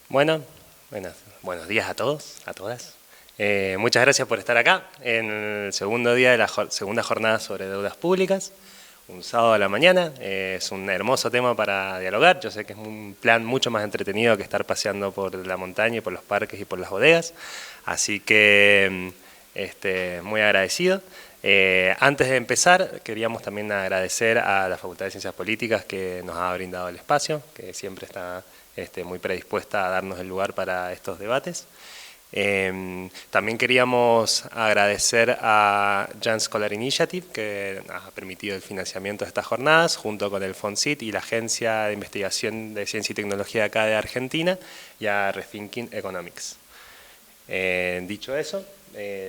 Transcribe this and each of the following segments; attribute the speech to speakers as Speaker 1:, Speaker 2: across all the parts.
Speaker 1: Bueno, buenos días a todos, a todas. Muchas gracias por estar acá en el segundo día de la segunda jornada sobre deudas públicas, un sábado a la mañana. Es un hermoso tema para dialogar. Yo sé que es un plan mucho más entretenido que estar paseando por la montaña y por los parques y por las bodegas, así que muy agradecido. Antes de empezar, queríamos también agradecer a la Facultad de Ciencias Políticas que nos ha brindado el espacio, que siempre está muy predispuesta a darnos el lugar para estos debates. También queríamos agradecer a Young Scholar Initiative, que ha permitido el financiamiento de estas jornadas, junto con el FONSIT y la Agencia de Investigación de Ciencia y Tecnología acá de Argentina, y a Rethinking Economics. Dicho eso,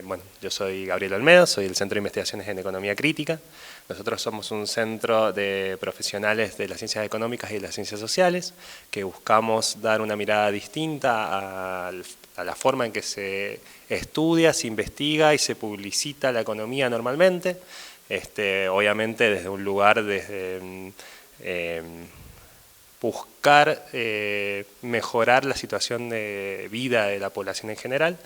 Speaker 1: bueno, yo soy Gabriel Olmedo, soy del Centro de Investigaciones en Economía Crítica. Nosotros somos un centro de profesionales de las ciencias económicas y de las ciencias sociales que buscamos dar una mirada distinta a la forma en que se estudia, se investiga y se publicita la economía normalmente, obviamente desde un lugar buscar mejorar la situación de vida de la población en general,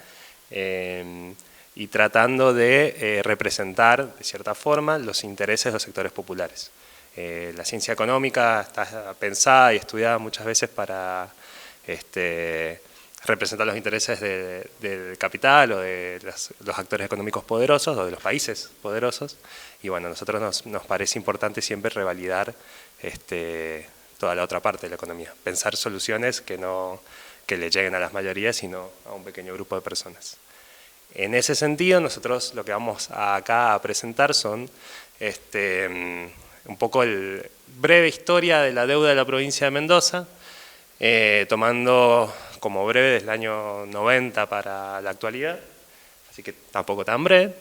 Speaker 1: y tratando de representar, de cierta forma, los intereses de los sectores populares. La ciencia económica está pensada y estudiada muchas veces para representar los intereses del capital o de los actores económicos poderosos o de los países poderosos, y bueno, a nosotros nos parece importante siempre revalidar toda la otra parte de la economía, pensar soluciones que le lleguen a las mayorías, sino a un pequeño grupo de personas. En ese sentido, nosotros lo que vamos acá a presentar son un poco la breve historia de la deuda de la provincia de Mendoza, tomando como breve desde el año 90 para la actualidad, así que tampoco tan breve,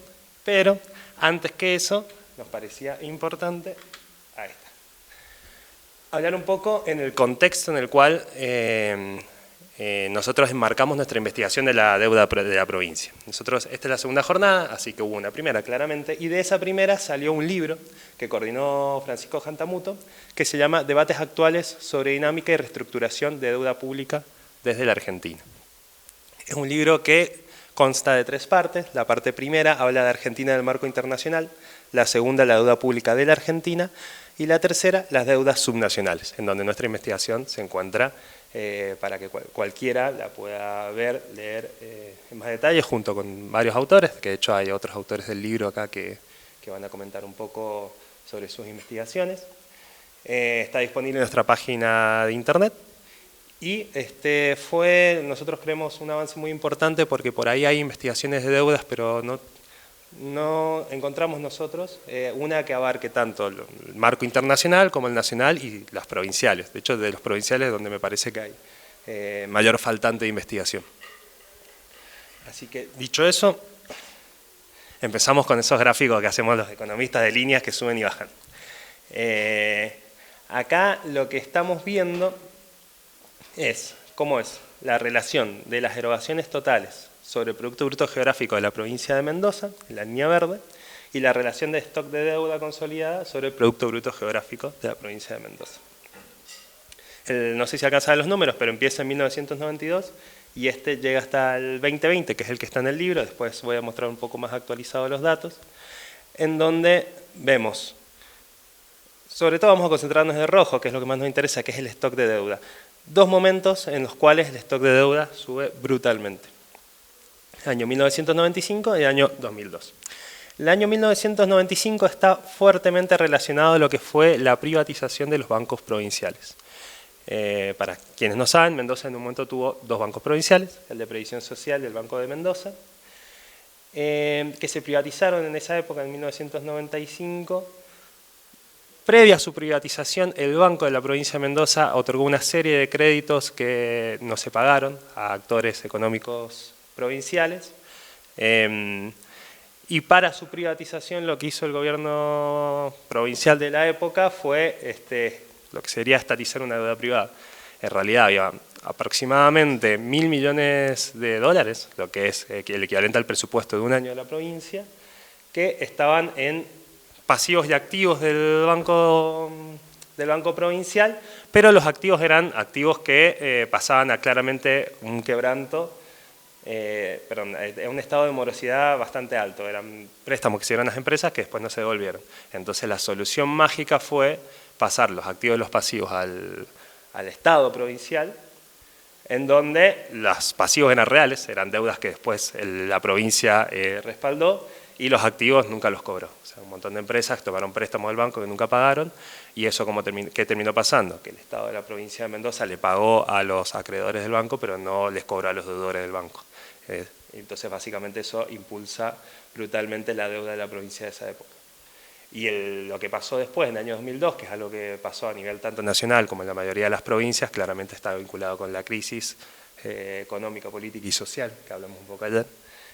Speaker 1: pero antes que eso nos parecía importante hablar un poco en el contexto en el cual nosotros enmarcamos nuestra investigación de la deuda de la provincia. Esta es la segunda jornada, así que hubo una primera claramente, y de esa primera salió un libro que coordinó Francisco Jantamuto, que se llama Debates actuales sobre dinámica y reestructuración de deuda pública desde la Argentina. Es un libro que consta de 3 partes. La parte primera habla de Argentina en el marco internacional, la segunda la deuda pública de la Argentina, y la tercera las deudas subnacionales, en donde nuestra investigación se encuentra para que cualquiera la pueda ver, leer en más detalle, junto con varios autores, que de hecho hay otros autores del libro acá que van a comentar un poco sobre sus investigaciones. Está disponible en nuestra página de internet, y nosotros creemos un avance muy importante porque por ahí hay investigaciones de deudas, pero no encontramos nosotros una que abarque tanto el marco internacional como el nacional y las provinciales. De hecho, de los provinciales es donde me parece que hay mayor faltante de investigación. Así que, dicho eso, empezamos con esos gráficos que hacemos los economistas de líneas que suben y bajan. Acá lo que estamos viendo es cómo es la relación de las erogaciones totales sobre el Producto Bruto Geográfico de la provincia de Mendoza, en la línea verde, y la relación de stock de deuda consolidada sobre el Producto Bruto Geográfico de la provincia de Mendoza. No sé si alcanzan los números, pero empieza en 1992 y llega hasta el 2020, que es el que está en el libro. Después voy a mostrar un poco más actualizados los datos, en donde vemos, sobre todo vamos a concentrarnos en el rojo, que es lo que más nos interesa, que es el stock de deuda. 2 momentos en los cuales el stock de deuda sube brutalmente. El año 1995 y el año 2002. El año 1995 está fuertemente relacionado a lo que fue la privatización de los bancos provinciales. Para quienes no saben, Mendoza en un momento tuvo 2 bancos provinciales, el de Previsión Social y el Banco de Mendoza, que se privatizaron en esa época, en 1995. Previa a su privatización, el Banco de la provincia de Mendoza otorgó una serie de créditos que no se pagaron a actores económicos provinciales, y para su privatización lo que hizo el gobierno provincial de la época fue lo que sería estatizar una deuda privada. En realidad había aproximadamente 1.000 millones de dólares, lo que es el equivalente al presupuesto de un año de la provincia, que estaban en pasivos y activos del Banco del Banco Provincial, pero los activos eran activos que pasaban a claramente un quebranto, un estado de morosidad bastante alto. Eran préstamos que se dieron a las empresas que después no se devolvieron. Entonces la solución mágica fue pasar los activos y los pasivos al Estado provincial, en donde los pasivos eran reales, eran deudas que después la provincia respaldó, y los activos nunca los cobró. O sea, un montón de empresas tomaron préstamos del banco que nunca pagaron, y eso ¿qué terminó pasando? Que el Estado de la provincia de Mendoza le pagó a los acreedores del banco, pero no les cobró a los deudores del banco. Entonces básicamente eso impulsa brutalmente la deuda de la provincia de esa época. Y lo que pasó después, en el año 2002, que es algo que pasó a nivel tanto nacional como en la mayoría de las provincias, claramente está vinculado con la crisis económica, política y social, que hablamos un poco ayer,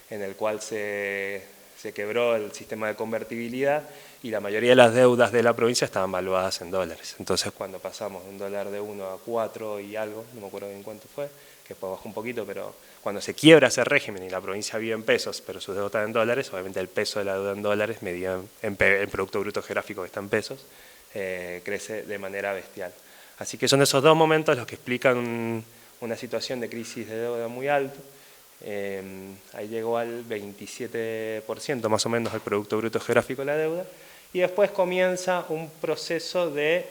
Speaker 1: en el cual se quebró el sistema de convertibilidad y la mayoría de las deudas de la provincia estaban valuadas en dólares. Entonces cuando pasamos de un dólar de 1 a 4 y algo, no me acuerdo bien cuánto fue, que después bajó un poquito, pero cuando se quiebra ese régimen y la provincia vive en pesos, pero sus deudas están en dólares, obviamente el peso de la deuda en dólares, medido en Producto Bruto Geográfico que está en pesos, crece de manera bestial. Así que son esos dos momentos los que explican una situación de crisis de deuda muy alto. Ahí llegó al 27% más o menos el Producto Bruto Geográfico de la deuda, y después comienza un proceso de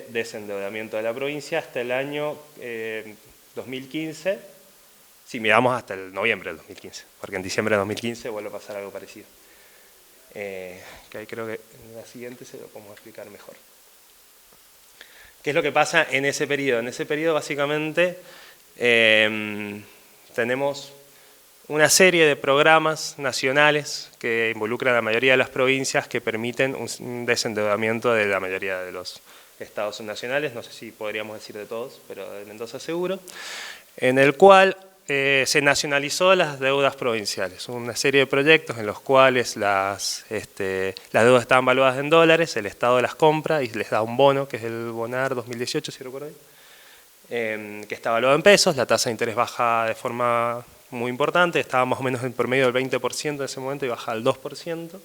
Speaker 1: desendeudamiento de la provincia hasta el año 2015, si miramos hasta el noviembre del 2015, porque en diciembre de 2015 vuelve a pasar algo parecido. Que ahí creo que en la siguiente se lo podemos explicar mejor. ¿Qué es lo que pasa en ese periodo? En ese periodo básicamente tenemos una serie de programas nacionales que involucran a la mayoría de las provincias que permiten un desendeudamiento de la mayoría de los estados nacionales, no sé si podríamos decir de todos, pero de Mendoza seguro, en el cual se nacionalizó las deudas provinciales, una serie de proyectos en los cuales las deudas estaban valuadas en dólares, el Estado las compra y les da un bono, que es el Bonar 2018, si recuerdo bien, que está valuado en pesos, la tasa de interés baja de forma muy importante, estaba más o menos en promedio del 20% en ese momento y baja al 2%,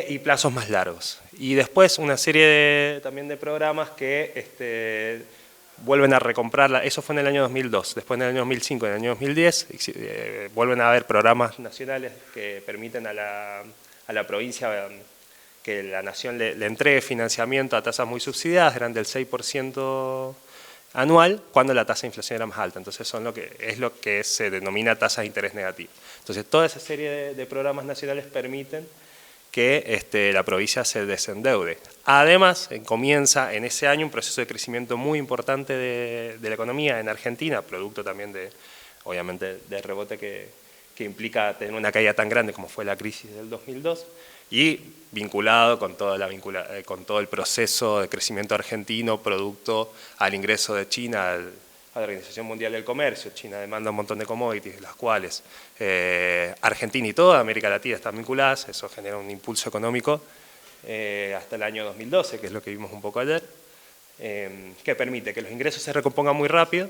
Speaker 1: y plazos más largos. Y después una serie también de programas que vuelven a recomprarla, eso fue en el año 2002, después en el año 2005, en el año 2010, vuelven a haber programas nacionales que permiten a la provincia que la nación le entregue financiamiento a tasas muy subsidiadas, eran del 6% anual, cuando la tasa de inflación era más alta. Entonces es lo que se denomina tasa de interés negativo. Entonces toda esa serie de programas nacionales permiten que la provincia se desendeude. Además, comienza en ese año un proceso de crecimiento muy importante de la economía en Argentina, producto también obviamente, del rebote que implica tener una caída tan grande como fue la crisis del 2002, y vinculado con todo el proceso de crecimiento argentino, producto al ingreso de China a la Organización Mundial del Comercio. China demanda un montón de commodities, las cuales Argentina y toda América Latina están vinculadas, eso genera un impulso económico hasta el año 2012, que es lo que vimos un poco ayer, que permite que los ingresos se recompongan muy rápido,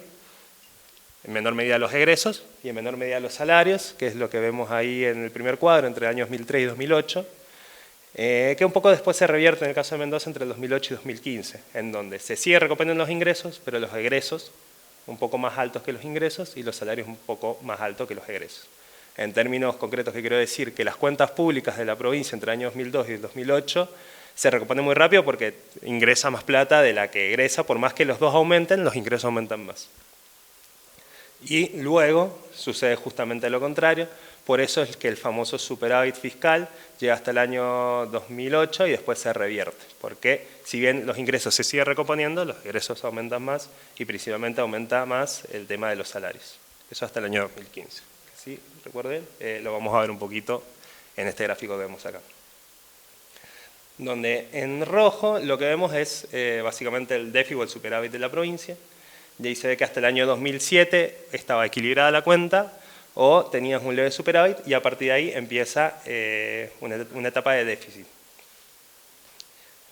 Speaker 1: en menor medida los egresos y en menor medida los salarios, que es lo que vemos ahí en el primer cuadro entre el año 2003 y 2008, que un poco después se revierte en el caso de Mendoza entre el 2008 y 2015, en donde se sigue recomponiendo los ingresos, pero los egresos un poco más altos que los ingresos y los salarios un poco más altos que los egresos. En términos concretos, ¿qué quiero decir? Que las cuentas públicas de la provincia entre el año 2002 y el 2008 se recomponen muy rápido porque ingresa más plata de la que egresa, por más que los dos aumenten, los ingresos aumentan más. Y luego sucede justamente lo contrario, por eso es que el famoso superávit fiscal llega hasta el año 2008 y después se revierte, porque si bien los ingresos se siguen recomponiendo, los egresos aumentan más y principalmente aumenta más el tema de los salarios. Eso hasta el año 2015. ¿Sí? Recuerden, lo vamos a ver un poquito en este gráfico que vemos acá. Donde en rojo lo que vemos es básicamente el déficit o el superávit de la provincia. Y ahí se ve que hasta el año 2007 estaba equilibrada la cuenta o tenías un leve superávit y a partir de ahí empieza una etapa de déficit.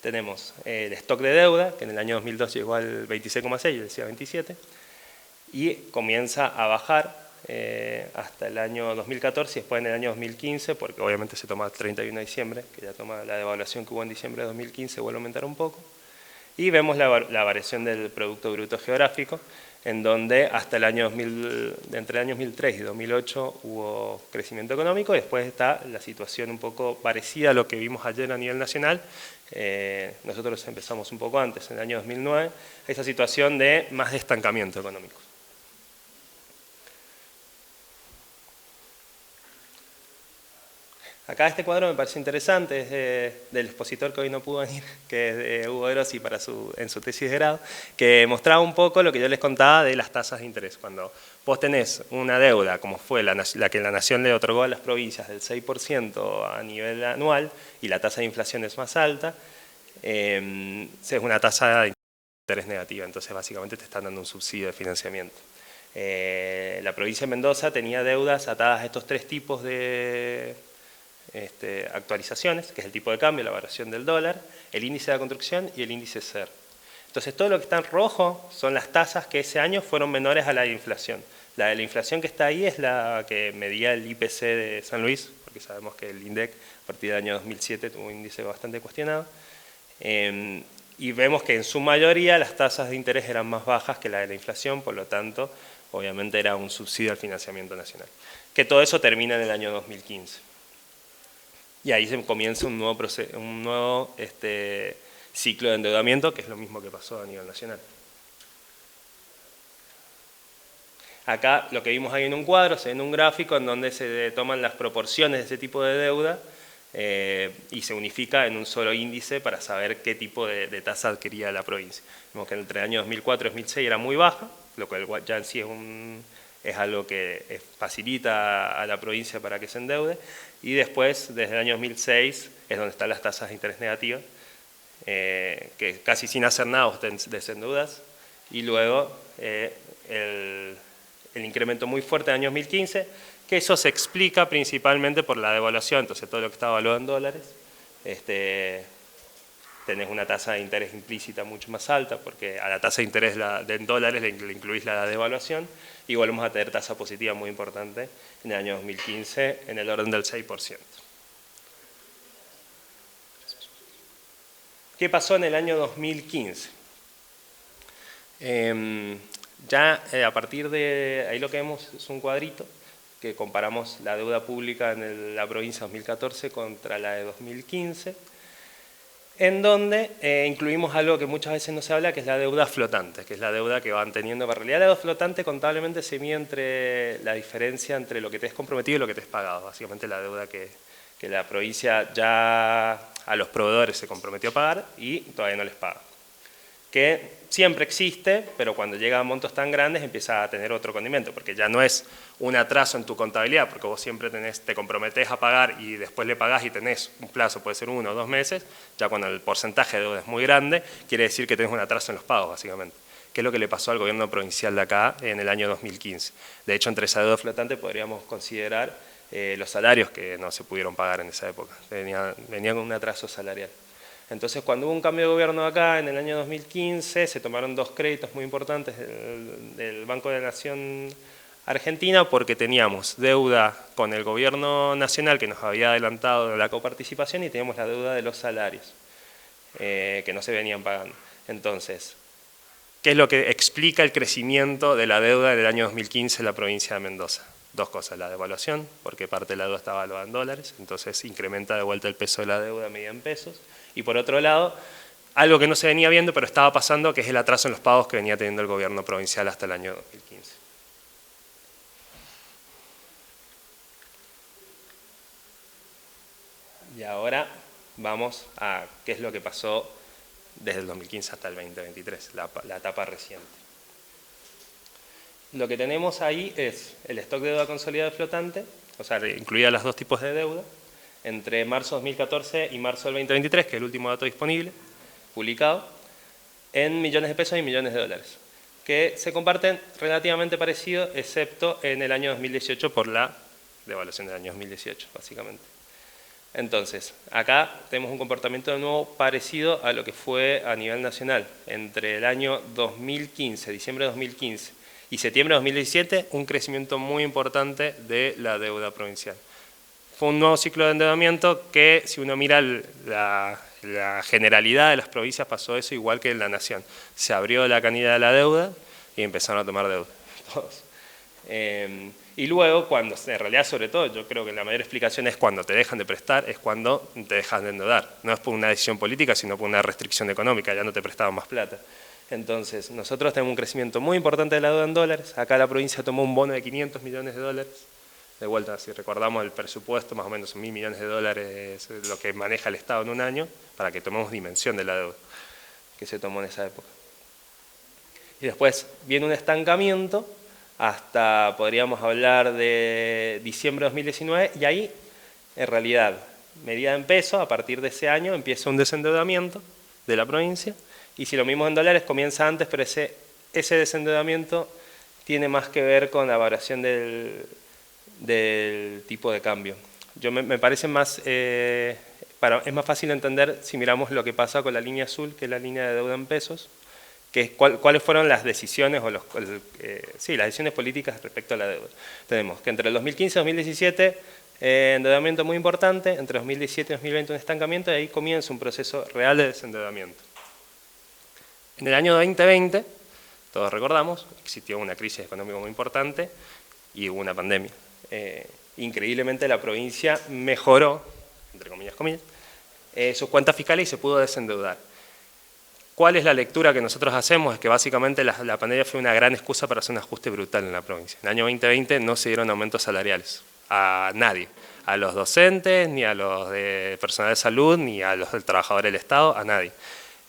Speaker 1: Tenemos el stock de deuda, que en el año 2002 llegó al 26,6, yo decía 27, y comienza a bajar hasta el año 2014 y después en el año 2015, porque obviamente se toma el 31 de diciembre, que ya toma la devaluación que hubo en diciembre de 2015, vuelve a aumentar un poco. Y vemos la variación del Producto Bruto Geográfico, en donde hasta el año entre el año 2003 y 2008 hubo crecimiento económico, y después está la situación un poco parecida a lo que vimos ayer a nivel nacional. Nosotros empezamos un poco antes, en el año 2009, esa situación de más de estancamiento económico. Acá este cuadro me parece interesante, es del expositor que hoy no pudo venir, que es de Hugo Grossi en su tesis de grado, que mostraba un poco lo que yo les contaba de las tasas de interés. Cuando vos tenés una deuda, como fue la que la Nación le otorgó a las provincias del 6% a nivel anual, y la tasa de inflación es más alta, es una tasa de interés negativa, entonces básicamente te están dando un subsidio de financiamiento. La provincia de Mendoza tenía deudas atadas a estos tres tipos de actualizaciones, que es el tipo de cambio, la variación del dólar, el índice de la construcción y el índice CER. Entonces todo lo que está en rojo son las tasas que ese año fueron menores a la de inflación. La de la inflación que está ahí es la que medía el IPC de San Luis, porque sabemos que el INDEC a partir del año 2007 tuvo un índice bastante cuestionado. Y vemos que en su mayoría las tasas de interés eran más bajas que la de la inflación, por lo tanto, obviamente era un subsidio al financiamiento nacional. Que todo eso termina en el año 2015. Y ahí se comienza un nuevo ciclo de endeudamiento, que es lo mismo que pasó a nivel nacional. Acá lo que vimos ahí en un cuadro, se ve en un gráfico en donde se toman las proporciones de ese tipo de deuda y se unifica en un solo índice para saber qué tipo de tasa adquiría la provincia. Vemos que entre el año 2004 y 2006 era muy baja, lo cual ya en sí es algo que facilita a la provincia para que se endeude, y después, desde el año 2006, es donde están las tasas de interés negativas, que casi sin hacer nada vos te desendeudas, y luego el incremento muy fuerte del año 2015, que eso se explica principalmente por la devaluación, entonces todo lo que está evaluado en dólares, tenés una tasa de interés implícita mucho más alta, porque a la tasa de interés en dólares le incluís la devaluación, y volvemos a tener tasa positiva muy importante en el año 2015, en el orden del 6%. ¿Qué pasó en el año 2015? A partir de ahí lo que vemos es un cuadrito que comparamos la deuda pública en la provincia 2014 contra la de 2015, en donde incluimos algo que muchas veces no se habla, que es la deuda flotante, que es la deuda que van teniendo. En realidad la deuda flotante contablemente se mide entre la diferencia entre lo que te es comprometido y lo que te es pagado, básicamente la deuda que la provincia ya a los proveedores se comprometió a pagar y todavía no les paga. Que siempre existe, pero cuando llega a montos tan grandes empieza a tener otro condimento, porque ya no es un atraso en tu contabilidad, porque vos siempre te comprometés a pagar y después le pagás y tenés un plazo, puede ser 1 o 2 meses, ya cuando el porcentaje de deuda es muy grande, quiere decir que tenés un atraso en los pagos, básicamente. Que es lo que le pasó al gobierno provincial de acá en el año 2015. De hecho, entre esa deuda flotante podríamos considerar los salarios que no se pudieron pagar en esa época, venían con un atraso salarial. Entonces, cuando hubo un cambio de gobierno acá, en el año 2015, se tomaron 2 créditos muy importantes del Banco de la Nación Argentina, porque teníamos deuda con el gobierno nacional que nos había adelantado la coparticipación y teníamos la deuda de los salarios, que no se venían pagando. Entonces, ¿qué es lo que explica el crecimiento de la deuda del año 2015 en la provincia de Mendoza? 2 cosas, la devaluación, porque parte de la deuda está valuada en dólares, entonces incrementa de vuelta el peso de la deuda medida en pesos. Y por otro lado, algo que no se venía viendo, pero estaba pasando, que es el atraso en los pagos que venía teniendo el gobierno provincial hasta el año 2015. Y ahora vamos a qué es lo que pasó desde el 2015 hasta el 2023, la etapa reciente. Lo que tenemos ahí es el stock de deuda consolidada flotante, o sea, incluida los 2 tipos de deuda, entre marzo de 2014 y marzo del 2023, que es el último dato disponible, publicado, en millones de pesos y millones de dólares, que se comparten relativamente parecido, excepto en el año 2018 por la devaluación del año 2018, básicamente. Entonces, acá tenemos un comportamiento de nuevo parecido a lo que fue a nivel nacional. Entre el año 2015, diciembre de 2015, y septiembre de 2017, un crecimiento muy importante de la deuda provincial. Fue un nuevo ciclo de endeudamiento que, si uno mira la generalidad de las provincias pasó eso igual que en la nación. Se abrió la canilla de la deuda y empezaron a tomar deuda, todos. Y luego, cuando, en realidad, sobre todo, yo creo que la mayor explicación es cuando te dejan de prestar, es cuando te dejan de endeudar. No es por una decisión política, sino por una restricción económica, ya no te prestaban más plata. Entonces, nosotros tenemos un crecimiento muy importante de la deuda en dólares. Acá la provincia tomó un bono de 500 millones de dólares. De vuelta, si recordamos el presupuesto, más o menos son 1.000 millones de dólares lo que maneja el Estado en un año, para que tomemos dimensión de la deuda que se tomó en esa época. Y después viene un estancamiento hasta, podríamos hablar de diciembre de 2019, y ahí, en realidad, medida en pesos, a partir de ese año empieza un desendeudamiento de la provincia, y si lo mismo en dólares comienza antes, pero ese desendeudamiento tiene más que ver con la variación del tipo de cambio. Me parece más, es más fácil entender si miramos lo que pasa con la línea azul, que es la línea de deuda en pesos, que es cuáles fueron las decisiones o las decisiones políticas respecto a la deuda. Tenemos que entre el 2015 y 2017 endeudamiento muy importante, entre 2017 y 2020 un estancamiento, y ahí comienza un proceso real de desendeudamiento. En el año 2020, todos recordamos, existió una crisis económica muy importante y hubo una pandemia. Increíblemente la provincia mejoró, entre comillas, sus cuentas fiscales y se pudo desendeudar. ¿Cuál es la lectura que nosotros hacemos? Es que básicamente la pandemia fue una gran excusa para hacer un ajuste brutal en la provincia. En el año 2020 no se dieron aumentos salariales a nadie, a los docentes, ni a los de personal de salud, ni a los del trabajador del Estado, a nadie.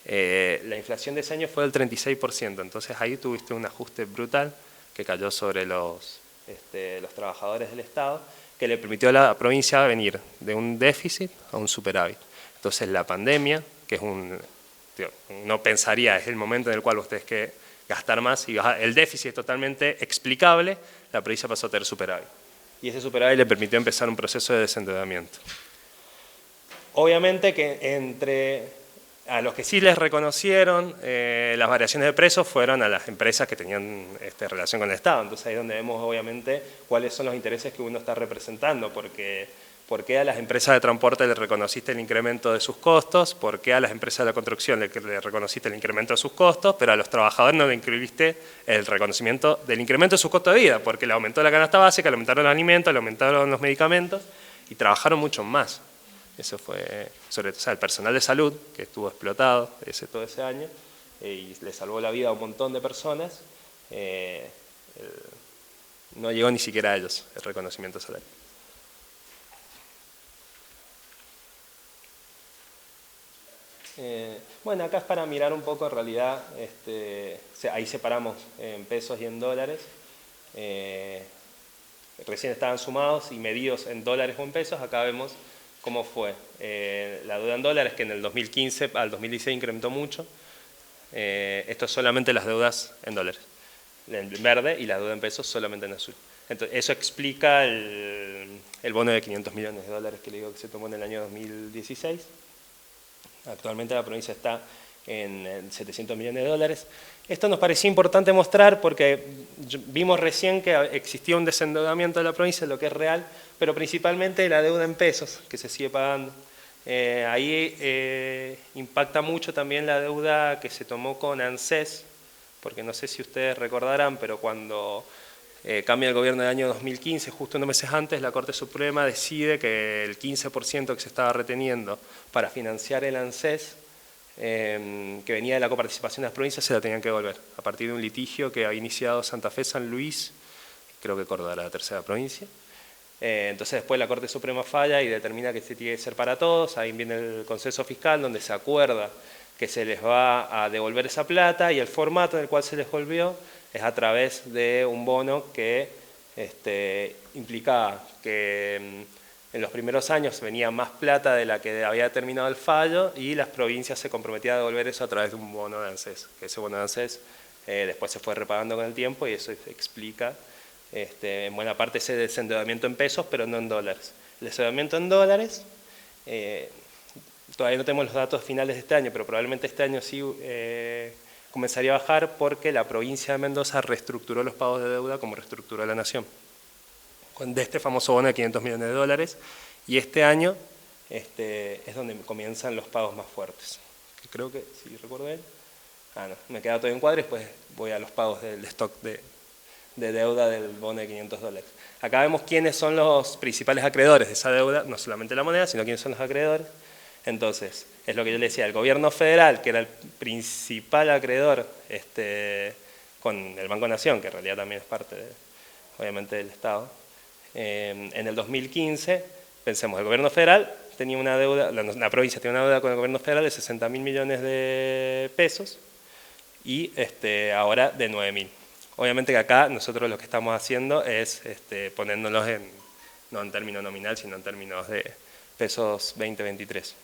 Speaker 1: La inflación de ese año fue del 36%, entonces ahí tuviste un ajuste brutal que cayó sobre los trabajadores del Estado, que le permitió a la provincia venir de un déficit a un superávit. Entonces la pandemia, que es no pensaría, es el momento en el cual ustedes que gastar más, y el déficit es totalmente explicable, la provincia pasó a tener superávit. Y ese superávit le permitió empezar un proceso de desendeudamiento. Obviamente que a los que sí les reconocieron las variaciones de precios fueron a las empresas que tenían relación con el Estado. Entonces ahí es donde vemos obviamente cuáles son los intereses que uno está representando, porque ¿por qué a las empresas de transporte le reconociste el incremento de sus costos? ¿Por qué a las empresas de la construcción le reconociste el incremento de sus costos? Pero a los trabajadores no le incluiste el reconocimiento del incremento de su costo de vida, porque le aumentó la canasta básica, le aumentaron los alimentos, le aumentaron los medicamentos y trabajaron mucho más. Eso fue, sobre todo, el personal de salud, que estuvo explotado todo ese año, y le salvó la vida a un montón de personas, no llegó ni siquiera a ellos el reconocimiento salarial. Bueno, acá es para mirar un poco en realidad, ahí separamos en pesos y en dólares, recién estaban sumados y medidos en dólares o en pesos, acá vemos cómo fue la deuda en dólares, que en el 2015 al 2016 incrementó mucho. Esto es solamente las deudas en dólares, en verde, y la deuda en pesos solamente en azul. Entonces, eso explica el bono de 500 millones de dólares que le digo que se tomó en el año 2016. Actualmente la provincia está en 700 millones de dólares. Esto nos parecía importante mostrar porque vimos recién que existía un desendeudamiento de la provincia, lo que es real, pero principalmente la deuda en pesos que se sigue pagando. Ahí impacta mucho también la deuda que se tomó con ANSES, porque no sé si ustedes recordarán, pero cuando cambia el gobierno del año 2015, justo unos meses antes, la Corte Suprema decide que el 15% que se estaba reteniendo para financiar el ANSES, que venía de la coparticipación de las provincias, se la tenían que devolver, a partir de un litigio que había iniciado Santa Fe, San Luis, creo que Córdoba era la tercera provincia. Entonces después la Corte Suprema falla y determina que se tiene que ser para todos, ahí viene el consenso fiscal donde se acuerda que se les va a devolver esa plata, y el formato en el cual se les devolvió es a través de un bono que implicaba que en los primeros años venía más plata de la que había terminado el fallo, y las provincias se comprometían a devolver eso a través de un bono de ANSES, que ese bono de ANSES después se fue repagando con el tiempo, y eso explica en buena parte ese desendeudamiento en pesos, pero no en dólares. El desendeudamiento en dólares, todavía no tenemos los datos finales de este año, pero probablemente este año sí comenzaría a bajar, porque la provincia de Mendoza reestructuró los pagos de deuda como reestructuró la nación, de este famoso bono de 500 millones de dólares, y este año es donde comienzan los pagos más fuertes. Creo que, si recuerdo bien, no, me queda todo en cuadro y después voy a los pagos del stock de deuda del bono de $500. Acá vemos quiénes son los principales acreedores de esa deuda, no solamente la moneda, sino quiénes son los acreedores. Entonces, es lo que yo le decía, el gobierno federal, que era el principal acreedor con el Banco Nación, que en realidad también es parte, obviamente, del Estado, en el 2015, pensemos, el gobierno federal tenía una deuda, la provincia tiene una deuda con el gobierno federal de 60.000 millones de pesos y ahora de 9.000. Obviamente que acá nosotros lo que estamos haciendo es poniéndolos no en términos nominal, sino en términos de pesos 2023.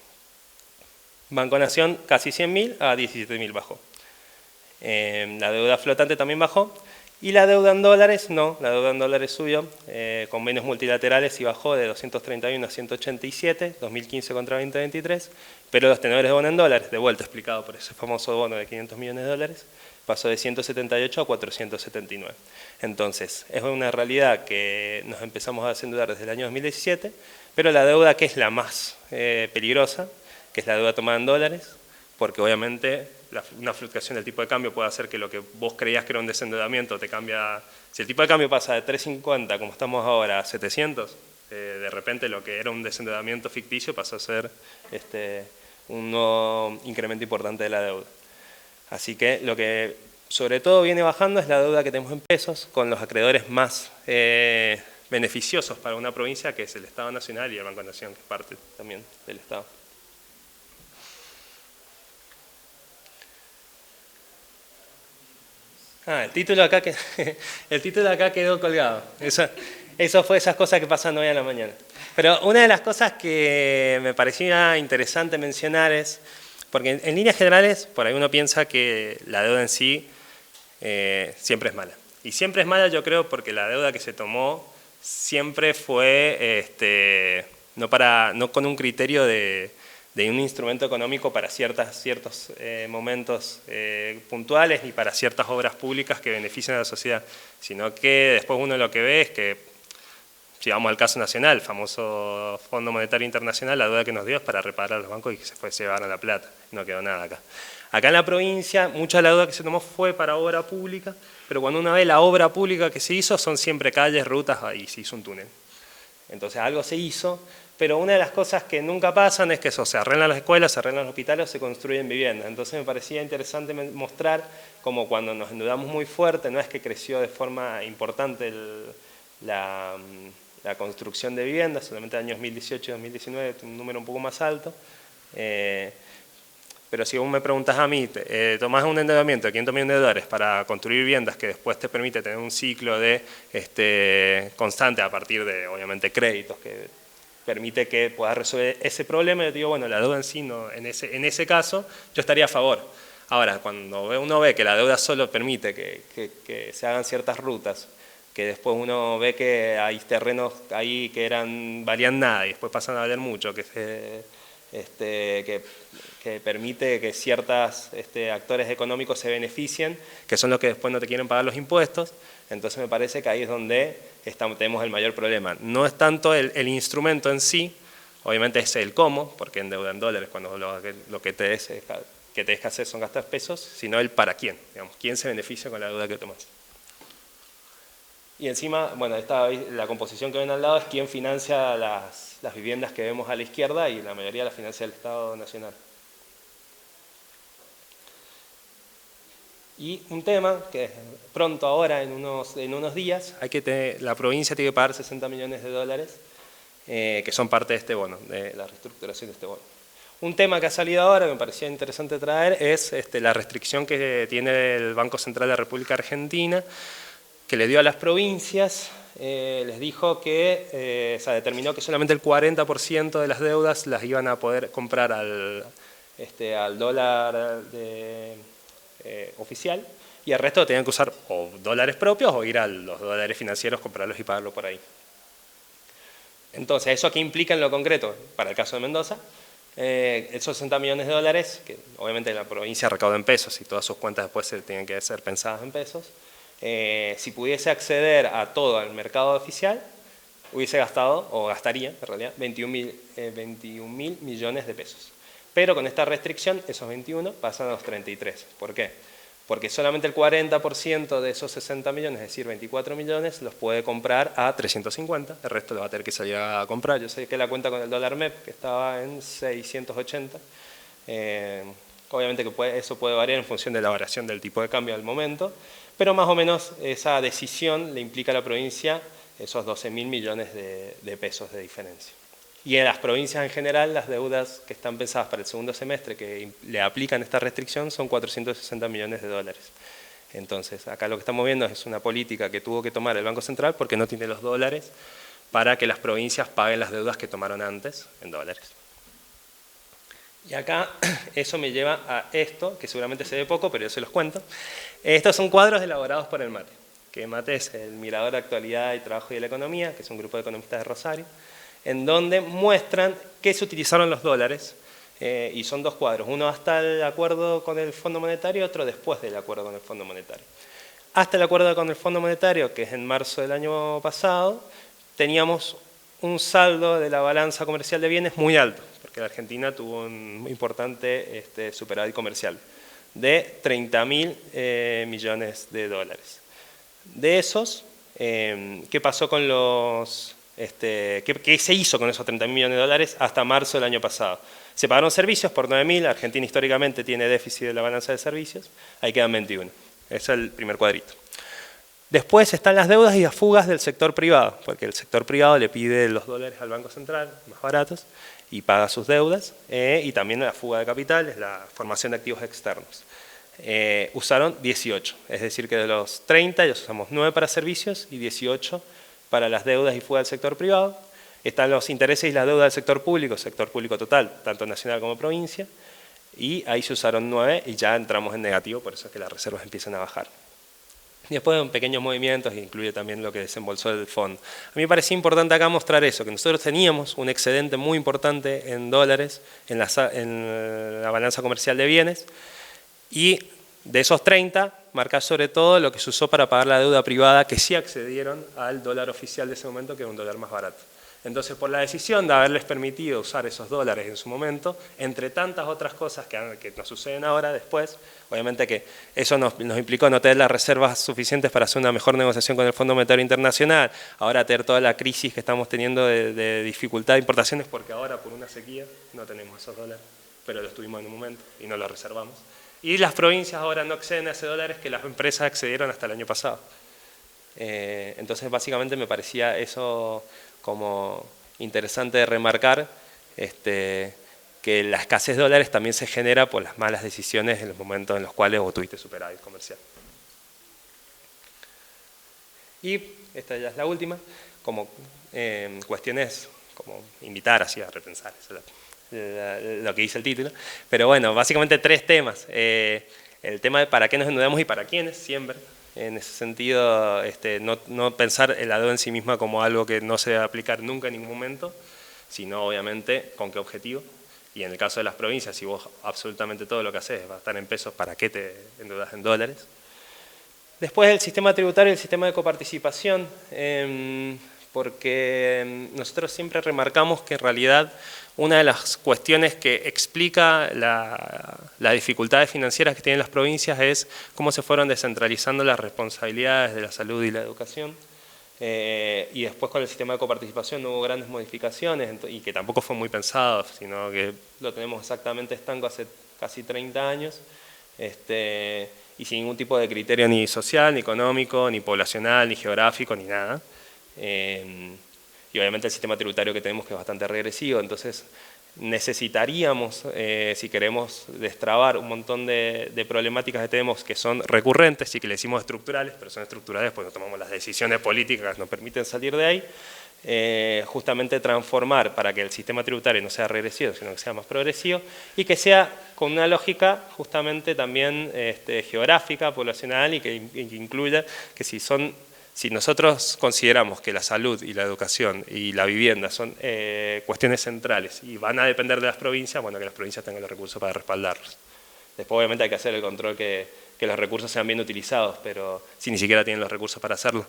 Speaker 1: Banco Nación casi 100.000 a 17.000 bajó. La deuda flotante también bajó. Y la deuda en dólares, no, la deuda en dólares subió, convenios multilaterales y bajó de 231 a 187, 2015 contra 2023, pero los tenedores de bono en dólares, de vuelta explicado por ese famoso bono de 500 millones de dólares, pasó de 178 a 479. Entonces, es una realidad que nos empezamos a desendeudar desde el año 2017, pero la deuda que es la más peligrosa, que es la deuda tomada en dólares, porque obviamente una fluctuación del tipo de cambio puede hacer que lo que vos creías que era un desendeudamiento te cambia. Si el tipo de cambio pasa de 3.50, como estamos ahora, a 700, de repente lo que era un desendeudamiento ficticio pasó a ser un nuevo incremento importante de la deuda. Así que lo que sobre todo viene bajando es la deuda que tenemos en pesos con los acreedores más beneficiosos para una provincia, que es el Estado Nacional y el Banco Nación, que es parte también del Estado. El título acá quedó colgado. Eso fue esas cosas que pasan hoy a la mañana. Pero una de las cosas que me parecía interesante mencionar es, porque en líneas generales, por ahí uno piensa que la deuda en sí siempre es mala. Y siempre es mala, yo creo, porque la deuda que se tomó siempre fue no con un criterio de un instrumento económico para ciertos momentos puntuales ni para ciertas obras públicas que benefician a la sociedad, sino que después uno lo que ve es que, si vamos al caso nacional, el famoso Fondo Monetario Internacional, la deuda que nos dio es para reparar a los bancos y que se llevaron la plata, no quedó nada acá. Acá en la provincia, mucha de la deuda que se tomó fue para obra pública, pero cuando uno ve la obra pública que se hizo, son siempre calles, rutas, y se hizo un túnel. Entonces algo se hizo, pero una de las cosas que nunca pasan es que eso, se arreglan las escuelas, se arreglan los hospitales, se construyen viviendas. Entonces me parecía interesante mostrar cómo cuando nos endeudamos muy fuerte, no es que creció de forma importante la construcción de viviendas, solamente en años 2018 y 2019 un número un poco más alto. Pero si vos me preguntas a mí, tomás un endeudamiento de 500 millones de dólares para construir viviendas que después te permite tener un ciclo constante a partir de, obviamente, créditos que permite que puedas resolver ese problema, yo digo, bueno, la deuda en sí, no, en ese caso, yo estaría a favor. Ahora, cuando uno ve que la deuda solo permite que se hagan ciertas rutas, que después uno ve que hay terrenos ahí que valían nada y después pasan a valer mucho, que permite que ciertos actores económicos se beneficien, que son los que después no te quieren pagar los impuestos, entonces me parece que ahí es donde tenemos el mayor problema. No es tanto el instrumento en sí, obviamente es el cómo, porque endeuda en dólares cuando lo que te des que hacer son gastar pesos, sino el para quién, digamos, quién se beneficia con la deuda que tomas. Y encima, bueno, la composición que ven al lado es quién financia las viviendas que vemos a la izquierda y la mayoría la financia el Estado Nacional. Y un tema que pronto ahora, en unos días, la provincia tiene que pagar 60 millones de dólares que son parte de este bono, de la reestructuración de este bono. Un tema que ha salido ahora, que me parecía interesante traer, es la restricción que tiene el Banco Central de la República Argentina, que le dio a las provincias, les dijo que, determinó que solamente el 40% de las deudas las iban a poder comprar al dólar oficial, y el resto tenían que usar o dólares propios o ir a los dólares financieros, comprarlos y pagarlo por ahí. Entonces, ¿eso qué implica en lo concreto? Para el caso de Mendoza, esos 60 millones de dólares, que obviamente la provincia recauda en pesos y todas sus cuentas después tienen que ser pensadas en pesos, si pudiese acceder a todo el mercado oficial, hubiese gastado, o gastaría en realidad, 21.000 millones de pesos. Pero con esta restricción, esos 21 pasan a los 33. ¿Por qué? Porque solamente el 40% de esos 60 millones, es decir, 24 millones, los puede comprar a 350, el resto lo va a tener que salir a comprar. Yo sé que la cuenta con el dólar MEP, que estaba en 680, obviamente que eso puede variar en función de la variación del tipo de cambio al momento, pero más o menos esa decisión le implica a la provincia esos 12.000 millones de pesos de diferencia. Y en las provincias en general, las deudas que están pensadas para el segundo semestre que le aplican esta restricción son 460 millones de dólares. Entonces, acá lo que estamos viendo es una política que tuvo que tomar el Banco Central porque no tiene los dólares para que las provincias paguen las deudas que tomaron antes en dólares. Y acá eso me lleva a esto, que seguramente se ve poco, pero yo se los cuento. Estos son cuadros elaborados por el MATE, que MATE es el Mirador de Actualidad y Trabajo y de la Economía, que es un grupo de economistas de Rosario, en donde muestran qué se utilizaron los dólares, y son dos cuadros, uno hasta el acuerdo con el Fondo Monetario y otro después del acuerdo con el Fondo Monetario. Hasta el acuerdo con el Fondo Monetario, que es en marzo del año pasado, teníamos un saldo de la balanza comercial de bienes muy alto, porque la Argentina tuvo un importante superávit comercial de 30.000 millones de dólares. De esos, ¿qué pasó con los... ¿qué se hizo con esos 30.000 millones de dólares hasta marzo del año pasado? Se pagaron servicios por 9.000, Argentina históricamente tiene déficit de la balanza de servicios, ahí quedan 21, ese es el primer cuadrito. Después están las deudas y las fugas del sector privado, porque el sector privado le pide los dólares al Banco Central, más baratos, y paga sus deudas, y también la fuga de capitales, la formación de activos externos. Usaron 18, es decir que de los 30 ya usamos 9 para servicios y 18 para las deudas y fuga del sector privado. Están los intereses y las deudas del sector público total, tanto nacional como provincia, y ahí se usaron 9 y ya entramos en negativo, por eso es que las reservas empiezan a bajar. Y después pequeños movimientos, que incluye también lo que desembolsó el fondo. A mí me parecía importante acá mostrar eso, que nosotros teníamos un excedente muy importante en dólares en la balanza comercial de bienes, y de esos 30, marcar sobre todo lo que se usó para pagar la deuda privada, que sí accedieron al dólar oficial de ese momento, que era un dólar más barato. Entonces, por la decisión de haberles permitido usar esos dólares en su momento, entre tantas otras cosas que nos suceden ahora, después, obviamente que eso nos implicó no tener las reservas suficientes para hacer una mejor negociación con el Fondo Monetario Internacional, ahora tener toda la crisis que estamos teniendo de dificultad de importaciones, porque ahora por una sequía no tenemos esos dólares, pero los tuvimos en un momento y no los reservamos. Y las provincias ahora no acceden a esos dólares que las empresas accedieron hasta el año pasado. Entonces, básicamente me parecía eso como interesante de remarcar, que la escasez de dólares también se genera por las malas decisiones en los momentos en los cuales vos tuviste superávit comercial. Y esta ya es la última, como cuestiones, como invitar así a repensar, eso es lo que dice el título. Pero bueno, básicamente 3 temas. El tema de para qué nos endeudamos y para quiénes, siempre. En ese sentido, no pensar la deuda en sí misma como algo que no se debe aplicar nunca en ningún momento, sino obviamente con qué objetivo. Y en el caso de las provincias, si vos absolutamente todo lo que haces va a estar en pesos, ¿para qué te endeudas en dólares? Después el sistema tributario y el sistema de coparticipación, porque nosotros siempre remarcamos que en realidad una de las cuestiones que explica las dificultades financieras que tienen las provincias es cómo se fueron descentralizando las responsabilidades de la salud y la educación, y después con el sistema de coparticipación no hubo grandes modificaciones y que tampoco fue muy pensado, sino que lo tenemos exactamente estanco hace casi 30 años, y sin ningún tipo de criterio ni social, ni económico, ni poblacional, ni geográfico, ni nada. Y obviamente el sistema tributario que tenemos que es bastante regresivo, entonces necesitaríamos, si queremos destrabar un montón de problemáticas que tenemos que son recurrentes y que le decimos estructurales, pero son estructurales porque no tomamos las decisiones políticas que nos permiten salir de ahí, justamente transformar para que el sistema tributario no sea regresivo, sino que sea más progresivo y que sea con una lógica justamente también geográfica, poblacional y que incluya que si nosotros consideramos que la salud y la educación y la vivienda son cuestiones centrales y van a depender de las provincias, bueno, que las provincias tengan los recursos para respaldarlos. Después obviamente hay que hacer el control que los recursos sean bien utilizados, pero si ni siquiera tienen los recursos para hacerlo,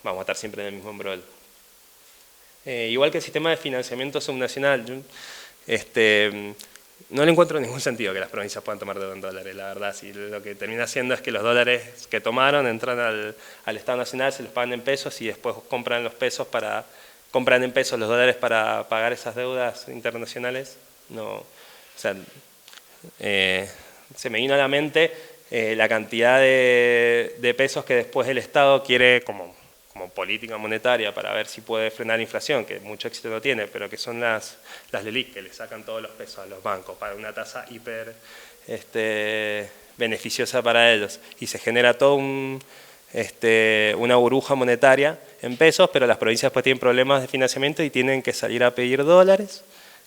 Speaker 1: vamos a estar siempre en el mismo embrollo. Igual que el sistema de financiamiento subnacional, no le encuentro ningún sentido que las provincias puedan tomar deuda en dólares, la verdad. Si lo que termina haciendo es que los dólares que tomaron entran al Estado Nacional, se los pagan en pesos y después compran compran en pesos los dólares para pagar esas deudas internacionales. No, o sea, se me vino a la mente la cantidad de pesos que después el Estado quiere como política monetaria para ver si puede frenar la inflación, que mucho éxito no tiene, pero que son las LELIQ, que le sacan todos los pesos a los bancos para una tasa hiper beneficiosa para ellos. Y se genera todo una burbuja monetaria en pesos, pero las provincias después tienen problemas de financiamiento y tienen que salir a pedir dólares,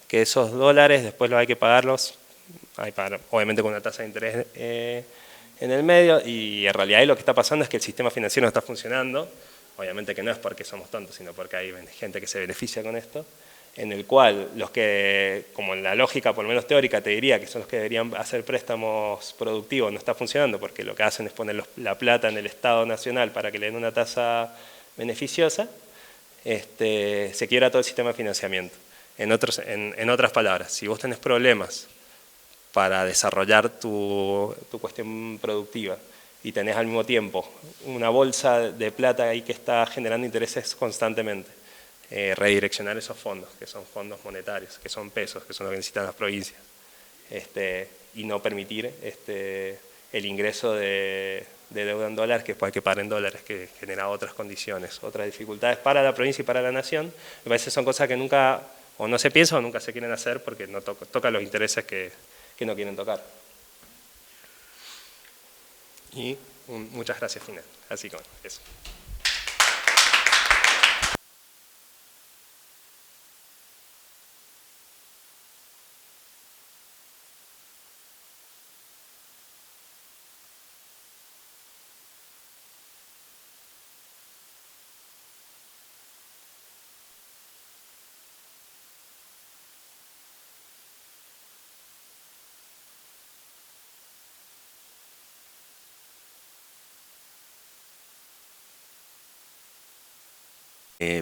Speaker 1: que esos dólares después los hay que pagarlos, obviamente con una tasa de interés en el medio, y en realidad ahí lo que está pasando es que el sistema financiero no está funcionando. Obviamente que no es porque somos tontos, sino porque hay gente que se beneficia con esto, en el cual los que, como en la lógica por lo menos teórica te diría que son los que deberían hacer préstamos productivos, no está funcionando porque lo que hacen es poner la plata en el Estado Nacional para que le den una tasa beneficiosa, se quiebra todo el sistema de financiamiento. En otras palabras, si vos tenés problemas para desarrollar tu cuestión productiva, y tenés al mismo tiempo una bolsa de plata ahí que está generando intereses constantemente, redireccionar esos fondos, que son fondos monetarios, que son pesos, que son lo que necesitan las provincias, y no permitir el ingreso de deuda en dólares, que después hay que pagar en dólares, que genera otras condiciones, otras dificultades para la provincia y para la nación. Me parece que son cosas que nunca, o no se piensan o nunca se quieren hacer porque no tocan los intereses que no quieren tocar. Y muchas gracias final. Así que bueno, eso.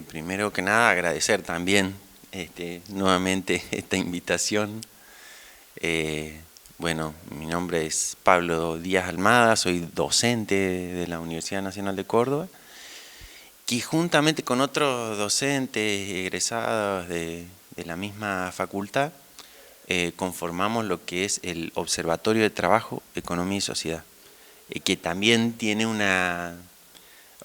Speaker 2: Primero que nada agradecer también nuevamente esta invitación. Bueno, mi nombre es Pablo Díaz Almada, soy docente de la Universidad Nacional de Córdoba, y juntamente con otros docentes egresados de la misma facultad, conformamos lo que es el Observatorio de Trabajo, Economía y Sociedad, que también tiene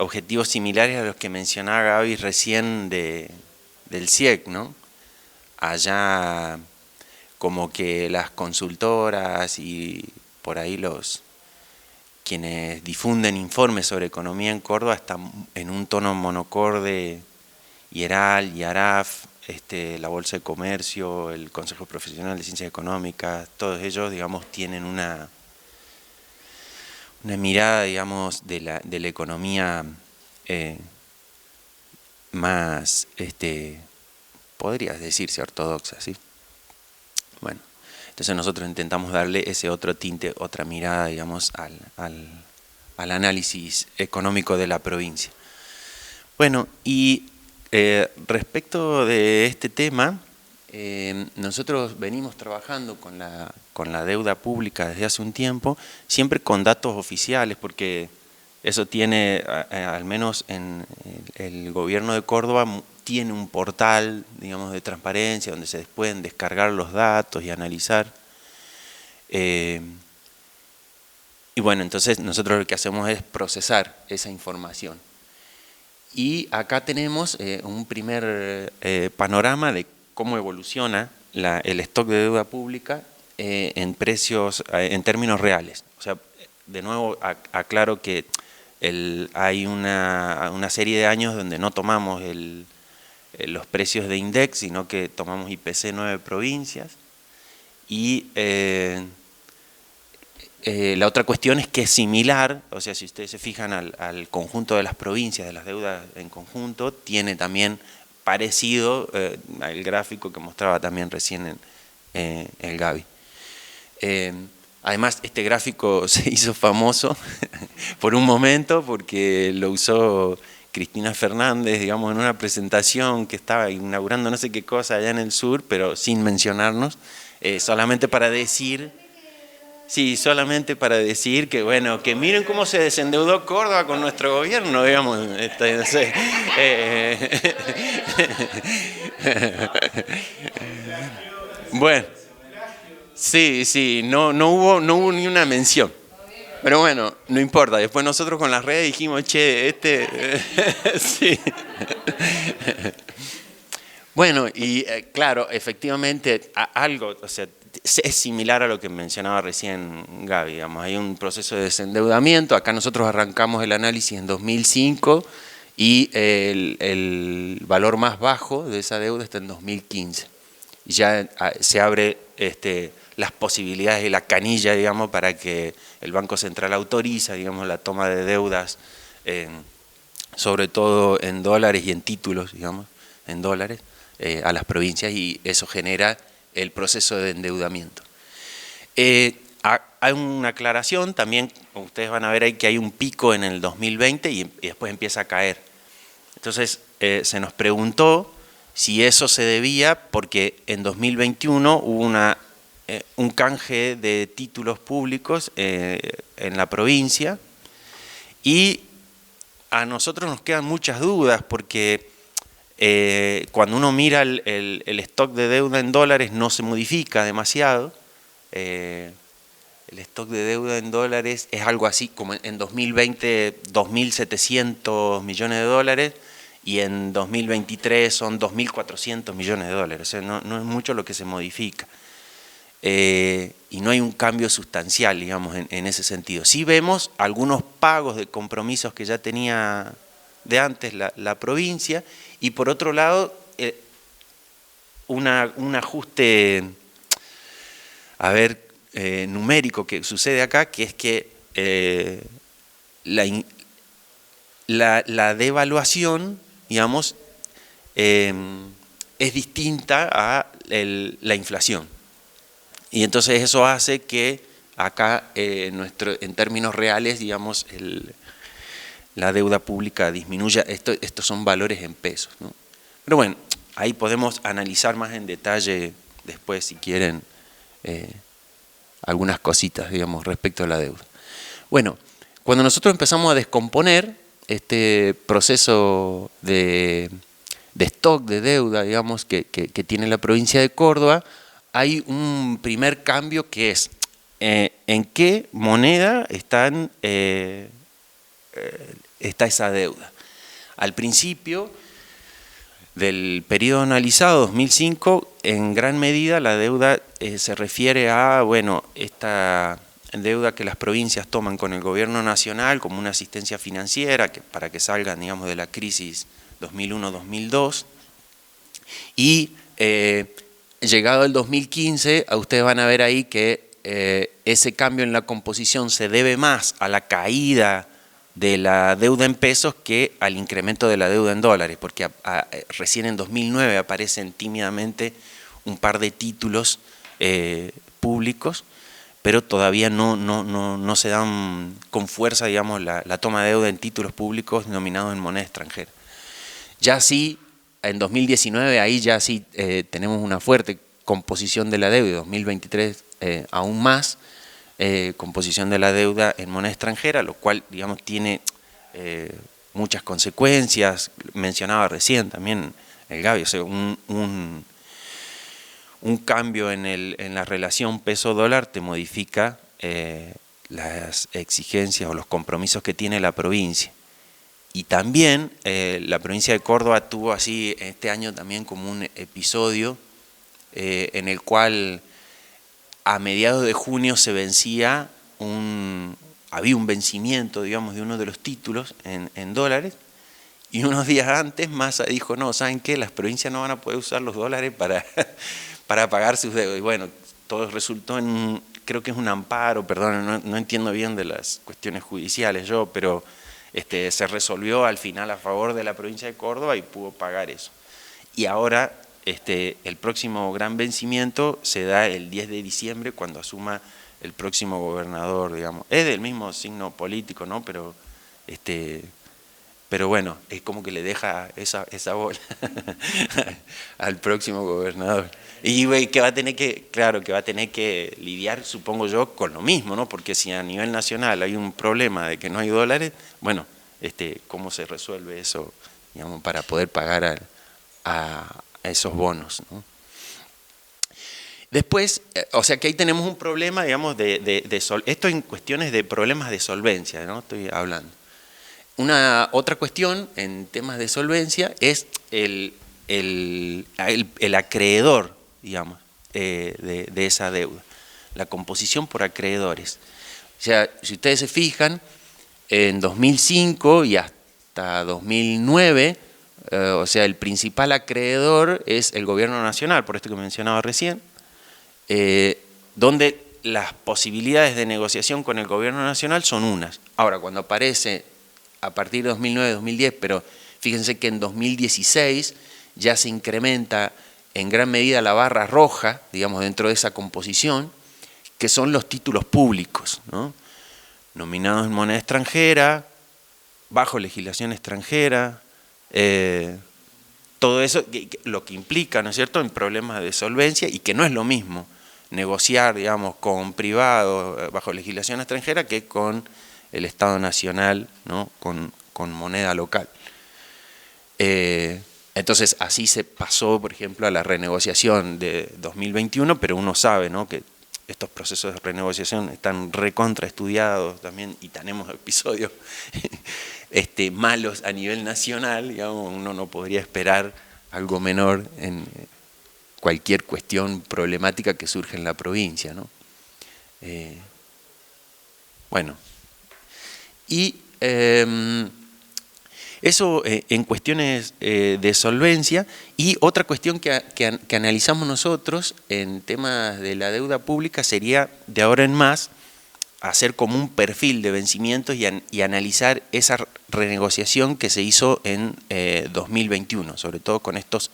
Speaker 2: objetivos similares a los que mencionaba Gaby recién del CIEC, ¿no? Allá como que las consultoras y por ahí quienes difunden informes sobre economía en Córdoba están en un tono monocorde, IERAL, IARAF, la Bolsa de Comercio, el Consejo Profesional de Ciencias Económicas, todos ellos, digamos, tienen una mirada, digamos, de la economía más, podría decirse ortodoxa, ¿sí? Bueno, entonces nosotros intentamos darle ese otro tinte, otra mirada, digamos, al análisis económico de la provincia. Bueno, y respecto de este tema, nosotros venimos trabajando con la deuda pública desde hace un tiempo, siempre con datos oficiales, porque eso tiene, al menos en el gobierno de Córdoba, tiene un portal, digamos, de transparencia, donde se pueden descargar los datos y analizar. Y bueno, entonces nosotros lo que hacemos es procesar esa información. Y acá tenemos un primer panorama de cómo evoluciona el stock de deuda pública en precios, en términos reales. O sea, de nuevo aclaro que hay una serie de años donde no tomamos los precios de INDEX, sino que tomamos IPC 9 provincias. Y la otra cuestión es que es similar, o sea, si ustedes se fijan al conjunto de las provincias, de las deudas en conjunto, tiene también parecido al gráfico que mostraba también recién el Gaby. Además, este gráfico se hizo famoso por un momento porque lo usó Cristina Fernández, digamos, en una presentación que estaba inaugurando no sé qué cosa allá en el sur, pero sin mencionarnos, solamente para decir... Sí, solamente para decir que, bueno, que miren cómo se desendeudó Córdoba con nuestro gobierno, digamos. Bueno, sí, no hubo ni una mención. Pero bueno, no importa. Después nosotros con las redes dijimos, che, sí. Bueno, y claro, efectivamente, algo, o sea, es similar a lo que mencionaba recién Gaby, digamos, hay un proceso de desendeudamiento. Acá nosotros arrancamos el análisis en 2005 y el valor más bajo de esa deuda está en 2015. Y ya se abre las posibilidades de la canilla, digamos, para que el Banco Central autoriza, digamos, la toma de deudas, sobre todo en dólares y en títulos, digamos, en dólares, a las provincias, y eso genera el proceso de endeudamiento. Hay una aclaración también, ustedes van a ver ahí que hay un pico en el 2020 y después empieza a caer. Entonces se nos preguntó si eso se debía porque en 2021 hubo un canje de títulos públicos en la provincia, y a nosotros nos quedan muchas dudas porque cuando uno mira el stock de deuda en dólares no se modifica demasiado. El stock de deuda en dólares es algo así como en 2020 2.700 millones de dólares y en 2023 son 2.400 millones de dólares. O sea, no es mucho lo que se modifica. Y no hay un cambio sustancial, digamos, en ese sentido. Sí vemos algunos pagos de compromisos que ya tenía de antes la provincia, y por otro lado un ajuste, numérico que sucede acá, que es que la devaluación, digamos, es distinta a la inflación. Y entonces eso hace que acá, en términos reales, digamos, la deuda pública disminuya. Estos son valores en pesos, ¿no? Pero bueno, ahí podemos analizar más en detalle después, si quieren, algunas cositas, digamos, respecto a la deuda. Bueno, cuando nosotros empezamos a descomponer este proceso de stock de deuda, digamos, que tiene la provincia de Córdoba, hay un primer cambio que es en qué moneda está esa deuda. Al principio del periodo analizado, 2005, en gran medida la deuda se refiere a, bueno, esta deuda que las provincias toman con el gobierno nacional como una asistencia financiera para que salgan, digamos, de la crisis 2001-2002, y llegado el 2015, ustedes van a ver ahí que ese cambio en la composición se debe más a la caída de la deuda en pesos que al incremento de la deuda en dólares, porque recién en 2009 aparecen tímidamente un par de títulos públicos, pero todavía no se dan con fuerza, digamos, la toma de deuda en títulos públicos denominados en moneda extranjera. Ya sí, en 2019 ahí ya sí tenemos una fuerte composición de la deuda, y 2023 aún más, composición de la deuda en moneda extranjera, lo cual, digamos, tiene muchas consecuencias. Mencionaba recién también el Gaby, o sea, un cambio en la relación peso-dólar te modifica las exigencias o los compromisos que tiene la provincia. Y también la provincia de Córdoba tuvo así este año también como un episodio en el cual a mediados de junio se vencía había un vencimiento, digamos, de uno de los títulos en dólares, y unos días antes Massa dijo, no, ¿saben qué? Las provincias no van a poder usar los dólares para pagar sus deudas. Y bueno, todo resultó en, creo que es un amparo, perdón, no entiendo bien de las cuestiones judiciales yo, pero se resolvió al final a favor de la provincia de Córdoba y pudo pagar eso. Y ahora el próximo gran vencimiento se da el 10 de diciembre cuando asuma el próximo gobernador, digamos. Es del mismo signo político, ¿no? Pero Pero bueno, es como que le deja esa bola al próximo gobernador. Y que va a tener que, claro, que va a tener que lidiar, supongo yo, con lo mismo, ¿no? Porque si a nivel nacional hay un problema de que no hay dólares, bueno, ¿cómo se resuelve eso, digamos, para poder pagar a esos bonos, ¿no? Después, o sea que ahí tenemos un problema, digamos, esto en cuestiones de problemas de solvencia, ¿no? Estoy hablando. Otra cuestión en temas de solvencia es el acreedor, digamos, de esa deuda, la composición por acreedores. O sea, si ustedes se fijan, en 2005 y hasta 2009, o sea, el principal acreedor es el gobierno nacional, por esto que mencionaba recién, donde las posibilidades de negociación con el gobierno nacional son unas. Ahora, cuando aparece a partir de 2009-2010, pero fíjense que en 2016 ya se incrementa en gran medida la barra roja, digamos, dentro de esa composición, que son los títulos públicos, ¿no? Nominados en moneda extranjera, bajo legislación extranjera, todo eso, lo que implica, ¿no es cierto?, en problemas de solvencia, y que no es lo mismo negociar, digamos, con privados bajo legislación extranjera que con el Estado Nacional, ¿no?, con moneda local. Entonces, así se pasó, por ejemplo, a la renegociación de 2021, pero uno sabe, ¿no?, que estos procesos de renegociación están recontraestudiados también, y tenemos episodios malos a nivel nacional, digamos, uno no podría esperar algo menor en cualquier cuestión problemática que surge en la provincia, ¿no? Bueno, y eso en cuestiones de solvencia. Y otra cuestión que analizamos nosotros en temas de la deuda pública sería, de ahora en más, hacer como un perfil de vencimientos y analizar esa renegociación que se hizo en 2021, sobre todo con estos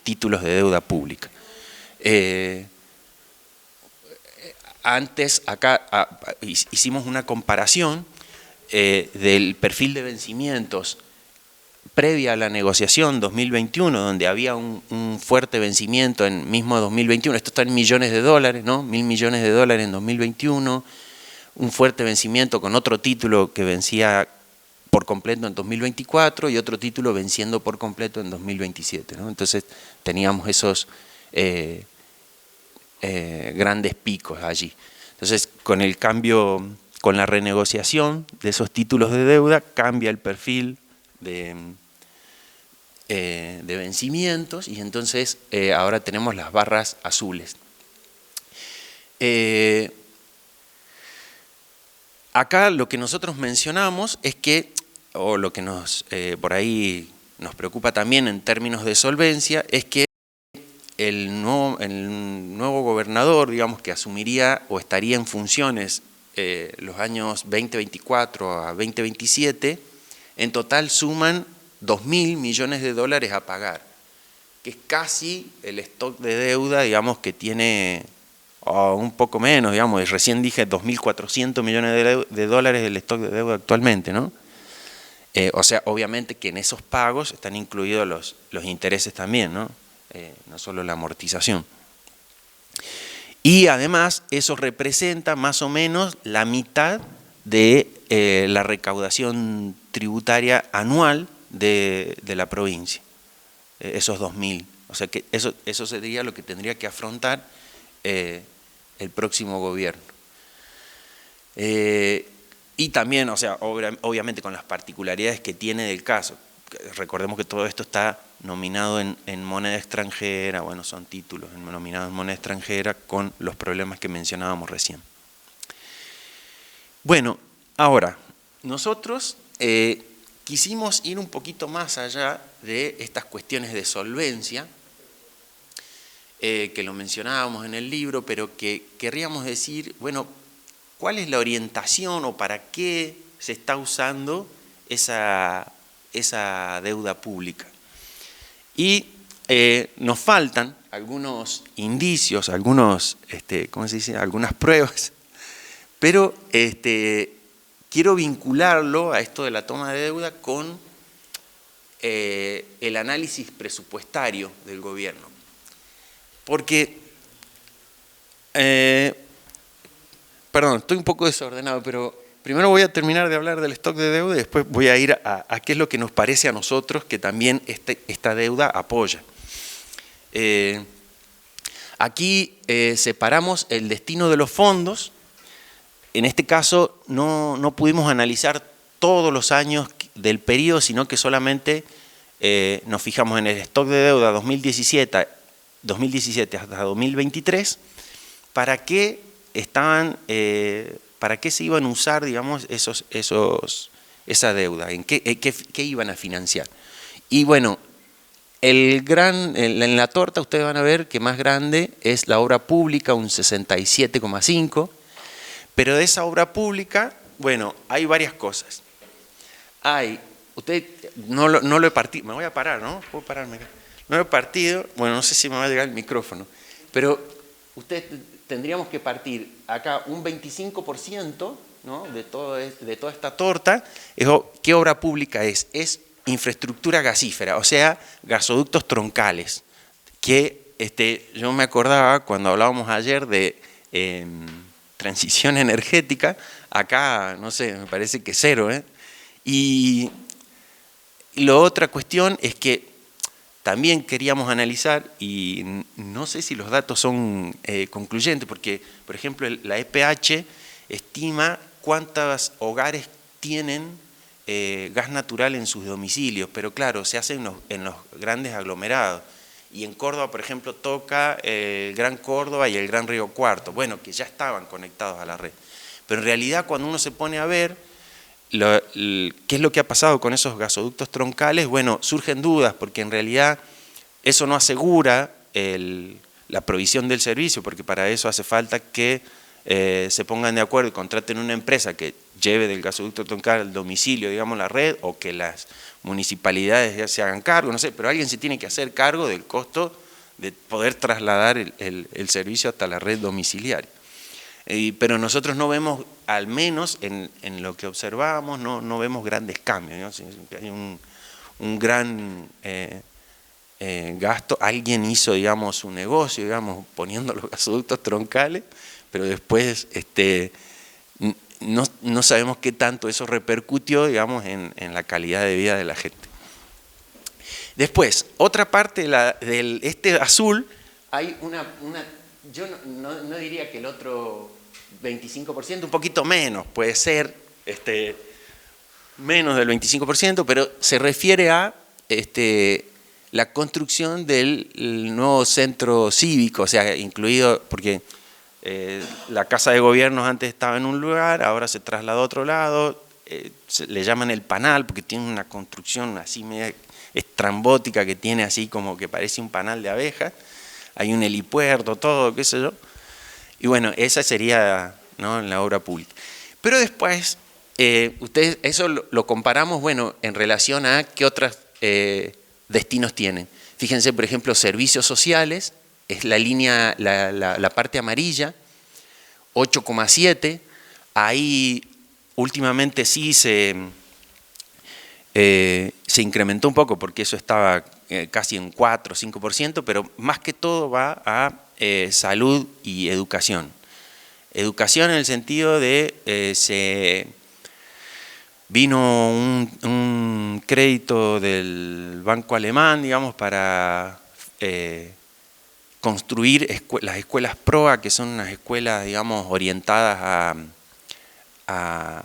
Speaker 2: títulos de deuda pública. Antes acá hicimos una comparación del perfil de vencimientos previa a la negociación 2021, donde había un fuerte vencimiento en mismo 2021, esto está en millones de dólares, ¿no? 1.000 millones de dólares en 2021, un fuerte vencimiento con otro título que vencía por completo en 2024 y otro título venciendo por completo en 2027, ¿no? Entonces teníamos esos grandes picos allí. Entonces, con el cambio, con la renegociación de esos títulos de deuda, cambia el perfil de vencimientos, y entonces ahora tenemos las barras azules. Acá lo que nosotros mencionamos es que, o lo que por ahí nos preocupa también en términos de solvencia, es que el nuevo gobernador, digamos, que asumiría o estaría en funciones los años 2024 a 2027, en total suman 2.000 millones de dólares a pagar, que es casi el stock de deuda, digamos, que tiene, o un poco menos, digamos, recién dije 2.400 millones de dólares el stock de deuda actualmente, ¿no? O sea, obviamente que en esos pagos están incluidos los intereses también, ¿no? No solo la amortización. Y además eso representa más o menos la mitad de la recaudación tributaria anual de la provincia, esos 2.000. O sea que eso sería lo que tendría que afrontar el próximo gobierno. Y también, o sea, obviamente con las particularidades que tiene del caso. Recordemos que todo esto está nominado en moneda extranjera, bueno, son títulos nominados en moneda extranjera con los problemas que mencionábamos recién. Bueno, ahora, nosotros quisimos ir un poquito más allá de estas cuestiones de solvencia, que lo mencionábamos en el libro, pero que querríamos decir, bueno, ¿cuál es la orientación o para qué se está usando esa deuda pública? Y nos faltan algunos indicios, ¿cómo se dice? Algunas pruebas, pero quiero vincularlo a esto de la toma de deuda con el análisis presupuestario del gobierno. Porque, perdón, estoy un poco desordenado, pero primero voy a terminar de hablar del stock de deuda y después voy a ir a qué es lo que nos parece a nosotros que también esta deuda apoya. Aquí separamos el destino de los fondos. En este caso no pudimos analizar todos los años del periodo, sino que solamente nos fijamos en el stock de deuda 2017 hasta 2023, para qué se iban a usar, digamos, esa deuda, en qué iban a financiar. Y bueno, en la torta ustedes van a ver que más grande es la obra pública, un 67,5%, pero de esa obra pública, bueno, hay varias cosas. Usted no lo he partido, me voy a parar, ¿no? ¿Puedo pararme acá? No lo he partido, bueno, no sé si me va a llegar el micrófono, pero tendríamos que partir acá un 25%, ¿no? de toda esta torta. ¿Qué obra pública es? Es infraestructura gasífera, o sea, gasoductos troncales, que yo me acordaba cuando hablábamos ayer de transición energética, acá, no sé, me parece que cero, ¿eh? Y la otra cuestión es que también queríamos analizar, y no sé si los datos son concluyentes, porque, por ejemplo, la EPH estima cuántos hogares tienen gas natural en sus domicilios, pero claro, se hace en los grandes aglomerados. Y en Córdoba, por ejemplo, toca el Gran Córdoba y el Gran Río Cuarto, bueno, que ya estaban conectados a la red. Pero en realidad, cuando uno se pone a ver qué es lo que ha pasado con esos gasoductos troncales, bueno, surgen dudas, porque en realidad eso no asegura la provisión del servicio, porque para eso hace falta que se pongan de acuerdo y contraten una empresa que lleve del gasoducto troncal al domicilio, digamos, la red, o que las municipalidades ya se hagan cargo, no sé, pero alguien se tiene que hacer cargo del costo de poder trasladar el servicio hasta la red domiciliaria. Pero nosotros no vemos, al menos en lo que observamos, no vemos grandes cambios, ¿no? Hay un gran gasto. Alguien hizo, digamos, un negocio, digamos, poniendo los gasoductos troncales, pero después no sabemos qué tanto eso repercutió, digamos, en la calidad de vida de la gente. Después, otra parte del azul, hay yo no diría que el otro 25%, un poquito menos, puede ser menos del 25%, pero se refiere a la construcción del nuevo centro cívico, o sea, incluido, porque la Casa de Gobiernos antes estaba en un lugar, ahora se trasladó a otro lado, le llaman el panal, porque tiene una construcción así media estrambótica, que tiene así como que parece un panal de abejas, hay un helipuerto, todo, qué sé yo. Y bueno, esa sería, ¿no?, en la obra pública. Pero después, ustedes eso lo comparamos, bueno, en relación a qué otros destinos tienen. Fíjense, por ejemplo, servicios sociales, es la línea, la parte amarilla, 8,7. Ahí últimamente sí se incrementó un poco, porque eso estaba casi en 4 o 5%, pero más que todo va a salud y educación. Educación en el sentido de se vino un crédito del Banco Alemán, digamos, para construir las escuelas PROA, que son unas escuelas, digamos, orientadas a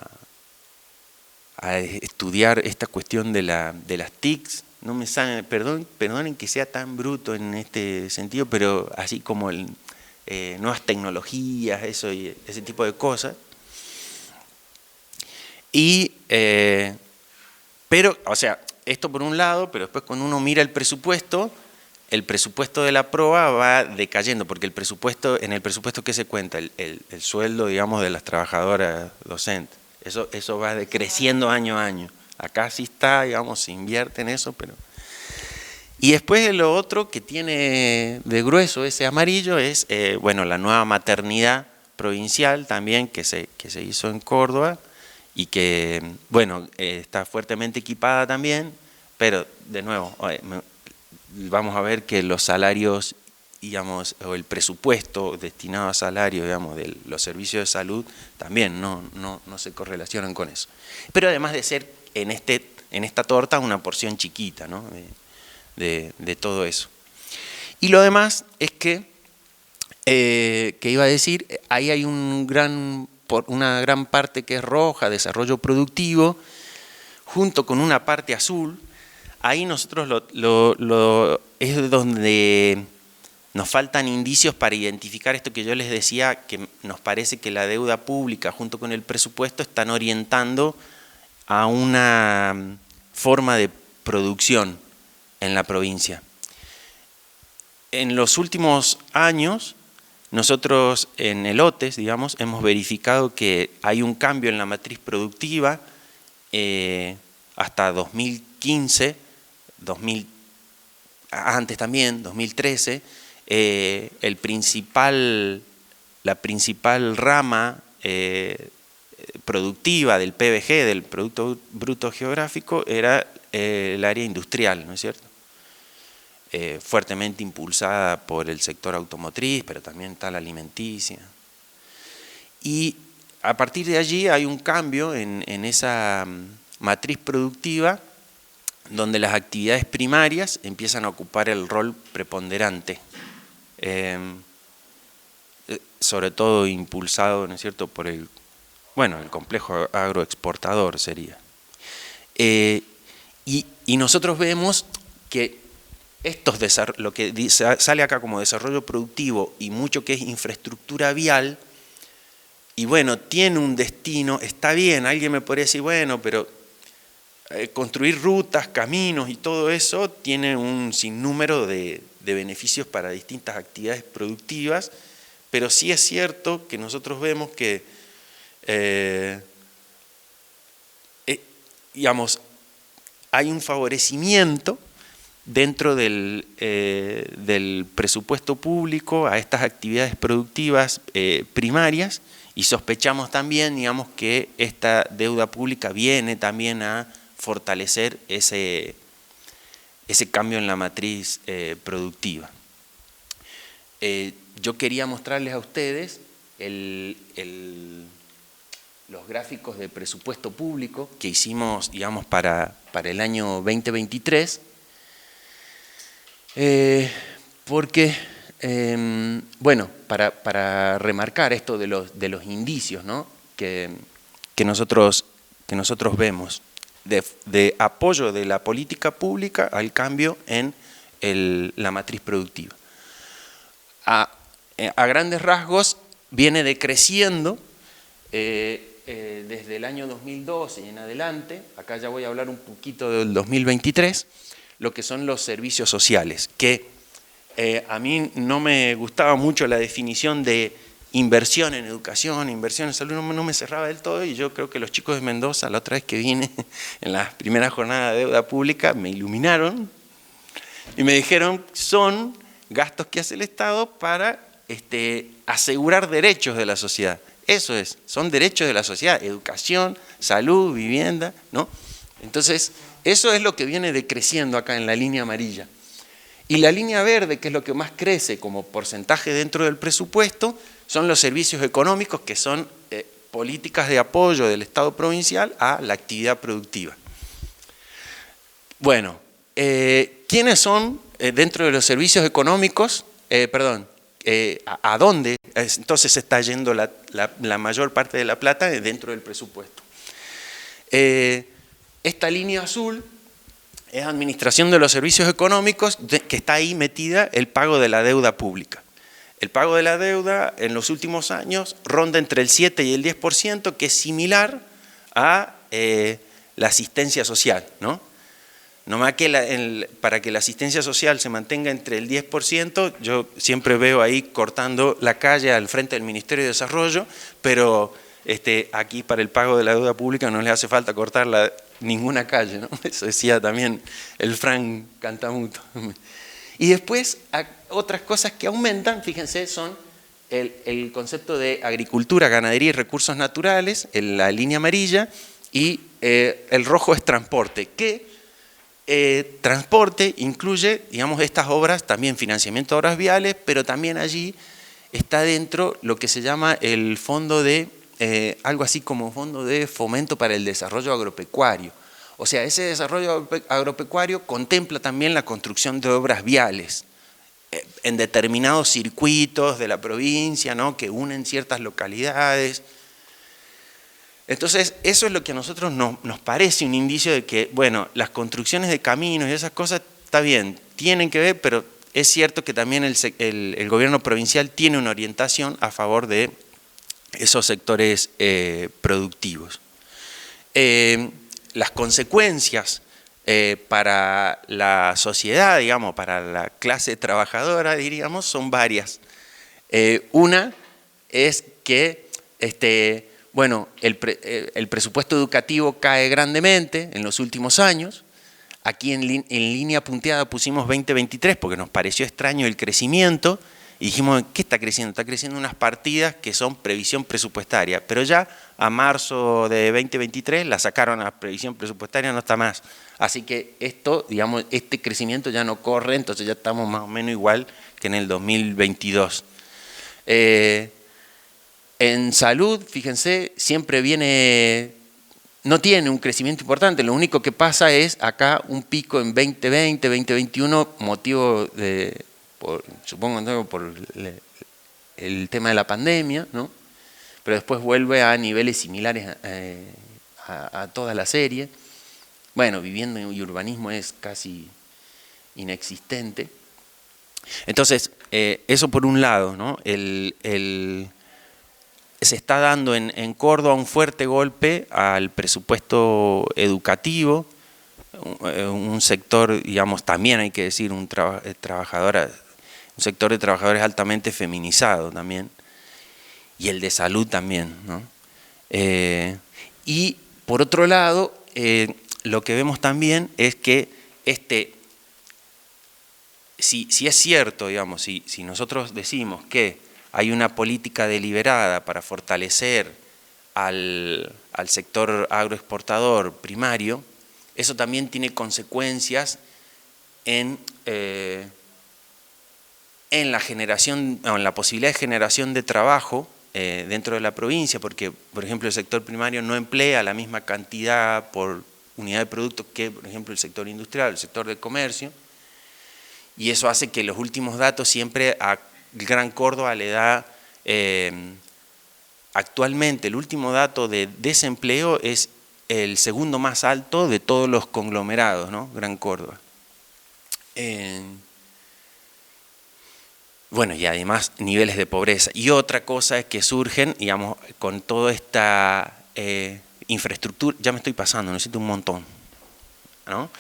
Speaker 2: estudiar esta cuestión de las TICs. No me sale, perdonen que sea tan bruto en este sentido, pero así como nuevas tecnologías, eso y ese tipo de cosas. Pero, o sea, esto por un lado, pero después cuando uno mira el presupuesto de la PROA va decayendo, porque en el presupuesto ¿qué se cuenta? El sueldo, digamos, de las trabajadoras docentes. Eso va decreciendo año a año. Acá sí está, digamos, se invierte en eso, pero... Y después lo otro que tiene de grueso ese amarillo es, bueno, la nueva maternidad provincial también que se hizo en Córdoba, y que, bueno, está fuertemente equipada también, pero de nuevo, vamos a ver que los salarios, digamos, o el presupuesto destinado a salario, digamos, de los servicios de salud también no se correlacionan con eso. Pero además de ser en esta torta una porción chiquita, ¿no? de todo eso. Y lo demás es que iba a decir, ahí hay una gran parte que es roja, desarrollo productivo, junto con una parte azul. Ahí nosotros es donde nos faltan indicios para identificar esto que yo les decía, que nos parece que la deuda pública junto con el presupuesto están orientando a una forma de producción en la provincia. En los últimos años, nosotros en el OTES, digamos, hemos verificado que hay un cambio en la matriz productiva hasta 2015, antes también, 2013, la principal rama productiva del PBG, del Producto Bruto Geográfico, era el área industrial, ¿no es cierto? Fuertemente impulsada por el sector automotriz, pero también está la alimenticia. Y a partir de allí hay un cambio en esa matriz productiva, donde las actividades primarias empiezan a ocupar el rol preponderante, sobre todo impulsado, ¿no es cierto?, por el complejo agroexportador sería. Y nosotros vemos que lo que sale acá como desarrollo productivo y mucho que es infraestructura vial, y bueno, tiene un destino, está bien, alguien me podría decir, bueno, pero construir rutas, caminos y todo eso tiene un sinnúmero de beneficios para distintas actividades productivas, pero sí es cierto que nosotros vemos que, digamos, hay un favorecimiento dentro del presupuesto público a estas actividades productivas primarias, y sospechamos también, digamos, que esta deuda pública viene también a fortalecer ese cambio en la matriz productiva. Yo quería mostrarles a ustedes los gráficos de presupuesto público que hicimos, digamos, para el año 2023, porque, bueno, para remarcar esto de los indicios, ¿no?, que nosotros vemos de apoyo de la política pública al cambio en la matriz productiva. A grandes rasgos viene decreciendo desde el año 2012 y en adelante, acá ya voy a hablar un poquito del 2023, lo que son los servicios sociales, que a mí no me gustaba mucho la definición de inversión en educación, inversión en salud, no me cerraba del todo, y yo creo que los chicos de Mendoza, la otra vez que vine en la primera jornada de deuda pública, me iluminaron y me dijeron, son gastos que hace el Estado para asegurar derechos de la sociedad. Eso son derechos de la sociedad, educación, salud, vivienda, ¿no? Entonces, eso es lo que viene decreciendo acá en la línea amarilla. Y la línea verde, que es lo que más crece como porcentaje dentro del presupuesto, son los servicios económicos, que son políticas de apoyo del Estado provincial a la actividad productiva. Bueno, ¿quiénes son dentro de los servicios económicos? ¿A dónde entonces se está yendo la mayor parte de la plata dentro del presupuesto? Esta línea azul es administración de los servicios económicos, que está ahí metida el pago de la deuda pública. El pago de la deuda en los últimos años ronda entre el 7 y el 10%, que es similar a la asistencia social, ¿no? Nomás que para que la asistencia social se mantenga entre el 10%, yo siempre veo ahí cortando la calle al frente del Ministerio de Desarrollo, pero aquí para el pago de la deuda pública no les hace falta cortar ninguna calle, ¿no? Eso decía también el Frank Cantamuto. Y después otras cosas que aumentan, fíjense, son el concepto de agricultura, ganadería y recursos naturales, en la línea amarilla, y el rojo es transporte, que transporte incluye, digamos, estas obras, también financiamiento de obras viales, pero también allí está dentro lo que se llama el fondo de, algo así como fondo de fomento para el desarrollo agropecuario. O sea, ese desarrollo agropecuario contempla también la construcción de obras viales en determinados circuitos de la provincia, ¿no?, que unen ciertas localidades. Entonces, eso es lo que a nosotros nos parece un indicio de que, bueno, las construcciones de caminos y esas cosas, está bien, tienen que ver, pero es cierto que también el gobierno provincial tiene una orientación a favor de esos sectores productivos. Las consecuencias para la sociedad, digamos, para la clase trabajadora, diríamos, son varias. Una es que bueno, el presupuesto educativo cae grandemente en los últimos años. Aquí en línea punteada pusimos 2023 porque nos pareció extraño el crecimiento y dijimos, ¿qué está creciendo? Está creciendo unas partidas que son previsión presupuestaria, pero ya a marzo de 2023 la sacaron a previsión presupuestaria, no está más. Así que esto, digamos, este crecimiento ya no corre, entonces ya estamos más o menos igual que en el 2022. En salud, fíjense, siempre viene, no tiene un crecimiento importante, lo único que pasa es acá un pico en 2020, 2021, motivo de, supongo, ¿no?, por el tema de la pandemia, ¿no?, pero después vuelve a niveles similares a toda la serie. Bueno, vivienda y urbanismo es casi inexistente. Entonces, eso por un lado, ¿no? Se está dando en Córdoba un fuerte golpe al presupuesto educativo, un sector, digamos, también hay que decir, un sector de trabajadores altamente feminizado también, y el de salud también, ¿no? Y por otro lado, lo que vemos también es que si es cierto, digamos, si nosotros decimos que hay una política deliberada para fortalecer al sector agroexportador primario, eso también tiene consecuencias en la generación, en la posibilidad de generación de trabajo dentro de la provincia, porque, por ejemplo, el sector primario no emplea la misma cantidad por unidad de producto que, por ejemplo, el sector industrial, el sector de comercio, y eso hace que los últimos datos siempre a Gran Córdoba le da, actualmente el último dato de desempleo es el segundo más alto de todos los conglomerados, ¿no?, Gran Córdoba. Bueno, y además niveles de pobreza. Y otra cosa es que surgen, digamos, con toda esta infraestructura, ya me estoy pasando, necesito un montón, ¿no?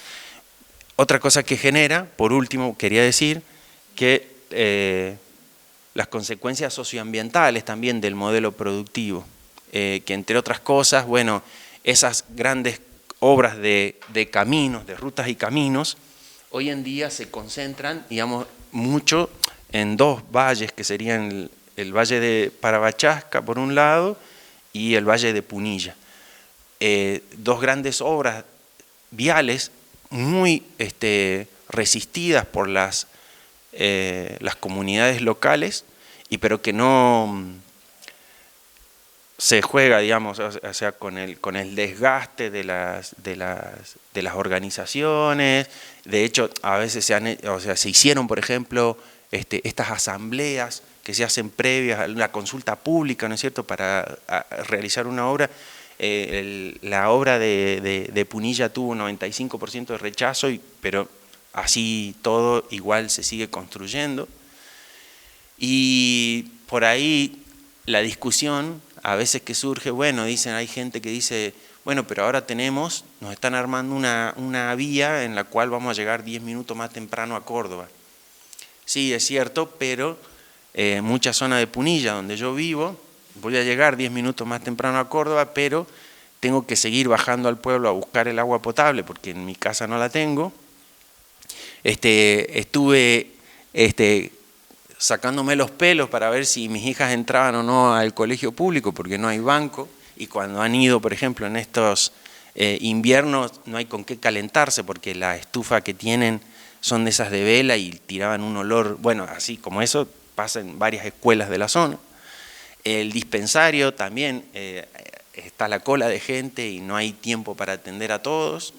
Speaker 2: Otra cosa que genera, por último, quería decir que las consecuencias socioambientales también del modelo productivo, que entre otras cosas, bueno, esas grandes obras de caminos, de rutas y caminos, hoy en día se concentran, digamos, mucho en dos valles, que serían el valle de Parabachasca por un lado y el valle de Punilla. Dos grandes obras viales muy resistidas por las comunidades locales, pero que no se juega, digamos, o sea, con el desgaste de las organizaciones. De hecho, a veces se hicieron, por ejemplo, estas asambleas que se hacen previas a una consulta pública, ¿no es cierto?, para realizar una obra. La obra de Punilla tuvo un 95% de rechazo, pero así todo igual se sigue construyendo. Y por ahí la discusión a veces que surge, bueno, hay gente que dice, bueno, pero ahora nos están armando una vía en la cual vamos a llegar 10 minutos más temprano a Córdoba. Sí, es cierto, pero mucha zona de Punilla, donde yo vivo, voy a llegar 10 minutos más temprano a Córdoba, pero tengo que seguir bajando al pueblo a buscar el agua potable, porque en mi casa no la tengo. Estuve sacándome los pelos para ver si mis hijas entraban o no al colegio público, porque no hay banco, y cuando han ido, por ejemplo, en estos inviernos, no hay con qué calentarse, porque la estufa que tienen son de esas de vela y tiraban un olor, bueno, así como eso pasa en varias escuelas de la zona. El dispensario también, está la cola de gente y no hay tiempo para atender a todos.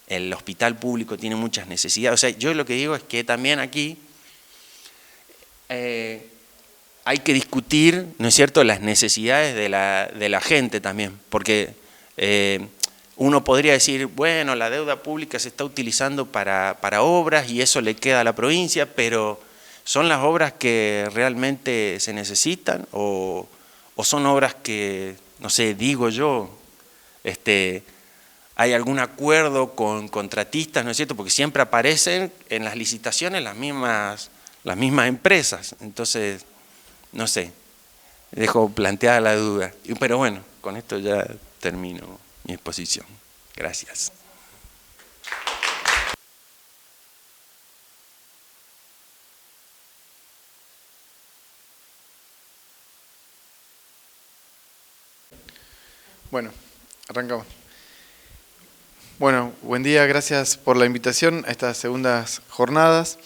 Speaker 2: El hospital público tiene muchas necesidades. O sea, yo lo que digo es que también aquí hay que discutir, ¿no es cierto?, las necesidades de la gente también, porque uno podría decir, bueno, la deuda pública se está utilizando para obras y eso le queda a la provincia, pero ¿son las obras que realmente se necesitan o son obras que, no sé, digo yo, hay algún acuerdo con contratistas, ¿no es cierto?, porque siempre aparecen en las licitaciones las mismas empresas? Entonces, no sé, dejo planteada la duda. Pero bueno, con esto ya termino mi exposición. Gracias.
Speaker 3: Bueno, arrancamos. Bueno, buen día, gracias por la invitación a estas segundas jornadas.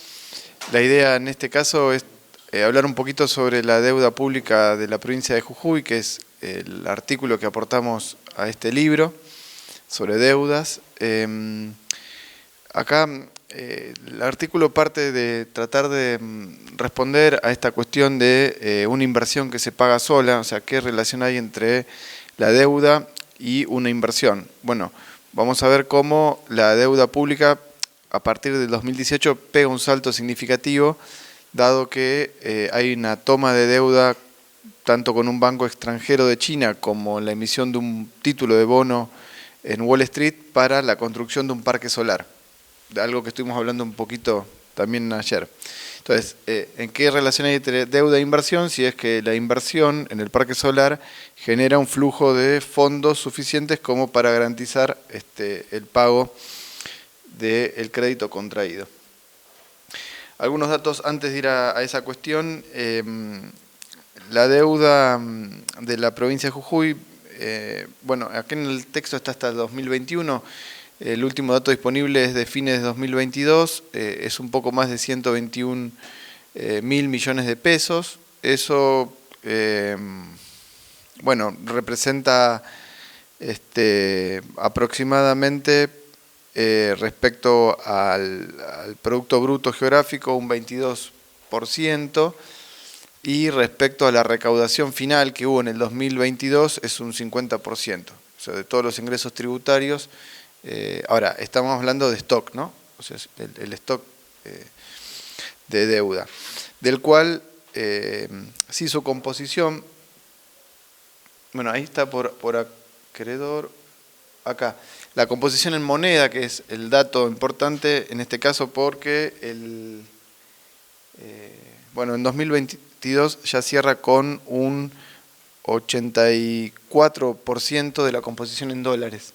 Speaker 3: La idea en este caso es hablar un poquito sobre la deuda pública de la provincia de Jujuy, que es el artículo que aportamos a este libro sobre deudas. Acá el artículo parte de tratar de responder a esta cuestión de una inversión que se paga sola, o sea, qué relación hay entre la deuda y una inversión. Bueno, vamos a ver cómo la deuda pública a partir del 2018 pega un salto significativo, dado que hay una toma de deuda tanto con un banco extranjero de China como la emisión de un título de bono en Wall Street para la construcción de un parque solar, de algo que estuvimos hablando un poquito también ayer. Entonces, ¿en qué relación hay entre deuda e inversión? Si es que la inversión en el parque solar genera un flujo de fondos suficientes como para garantizar el pago del crédito contraído. Algunos datos antes de ir a esa cuestión. La deuda de la provincia de Jujuy, bueno, aquí en el texto está hasta el 2021, el último dato disponible es de fines de 2022, es un poco más de 121 mil millones de pesos. Eso, bueno, representa aproximadamente respecto al Producto Bruto Geográfico un 22%, y respecto a la recaudación final que hubo en el 2022 es un 50%, o sea, de todos los ingresos tributarios. Ahora, estamos hablando de stock, ¿no? O sea, el stock de deuda, del cual sí su composición, bueno, ahí está por acreedor, acá. La composición en moneda, que es el dato importante en este caso porque bueno, en 2022 ya cierra con un 84% de la composición en dólares.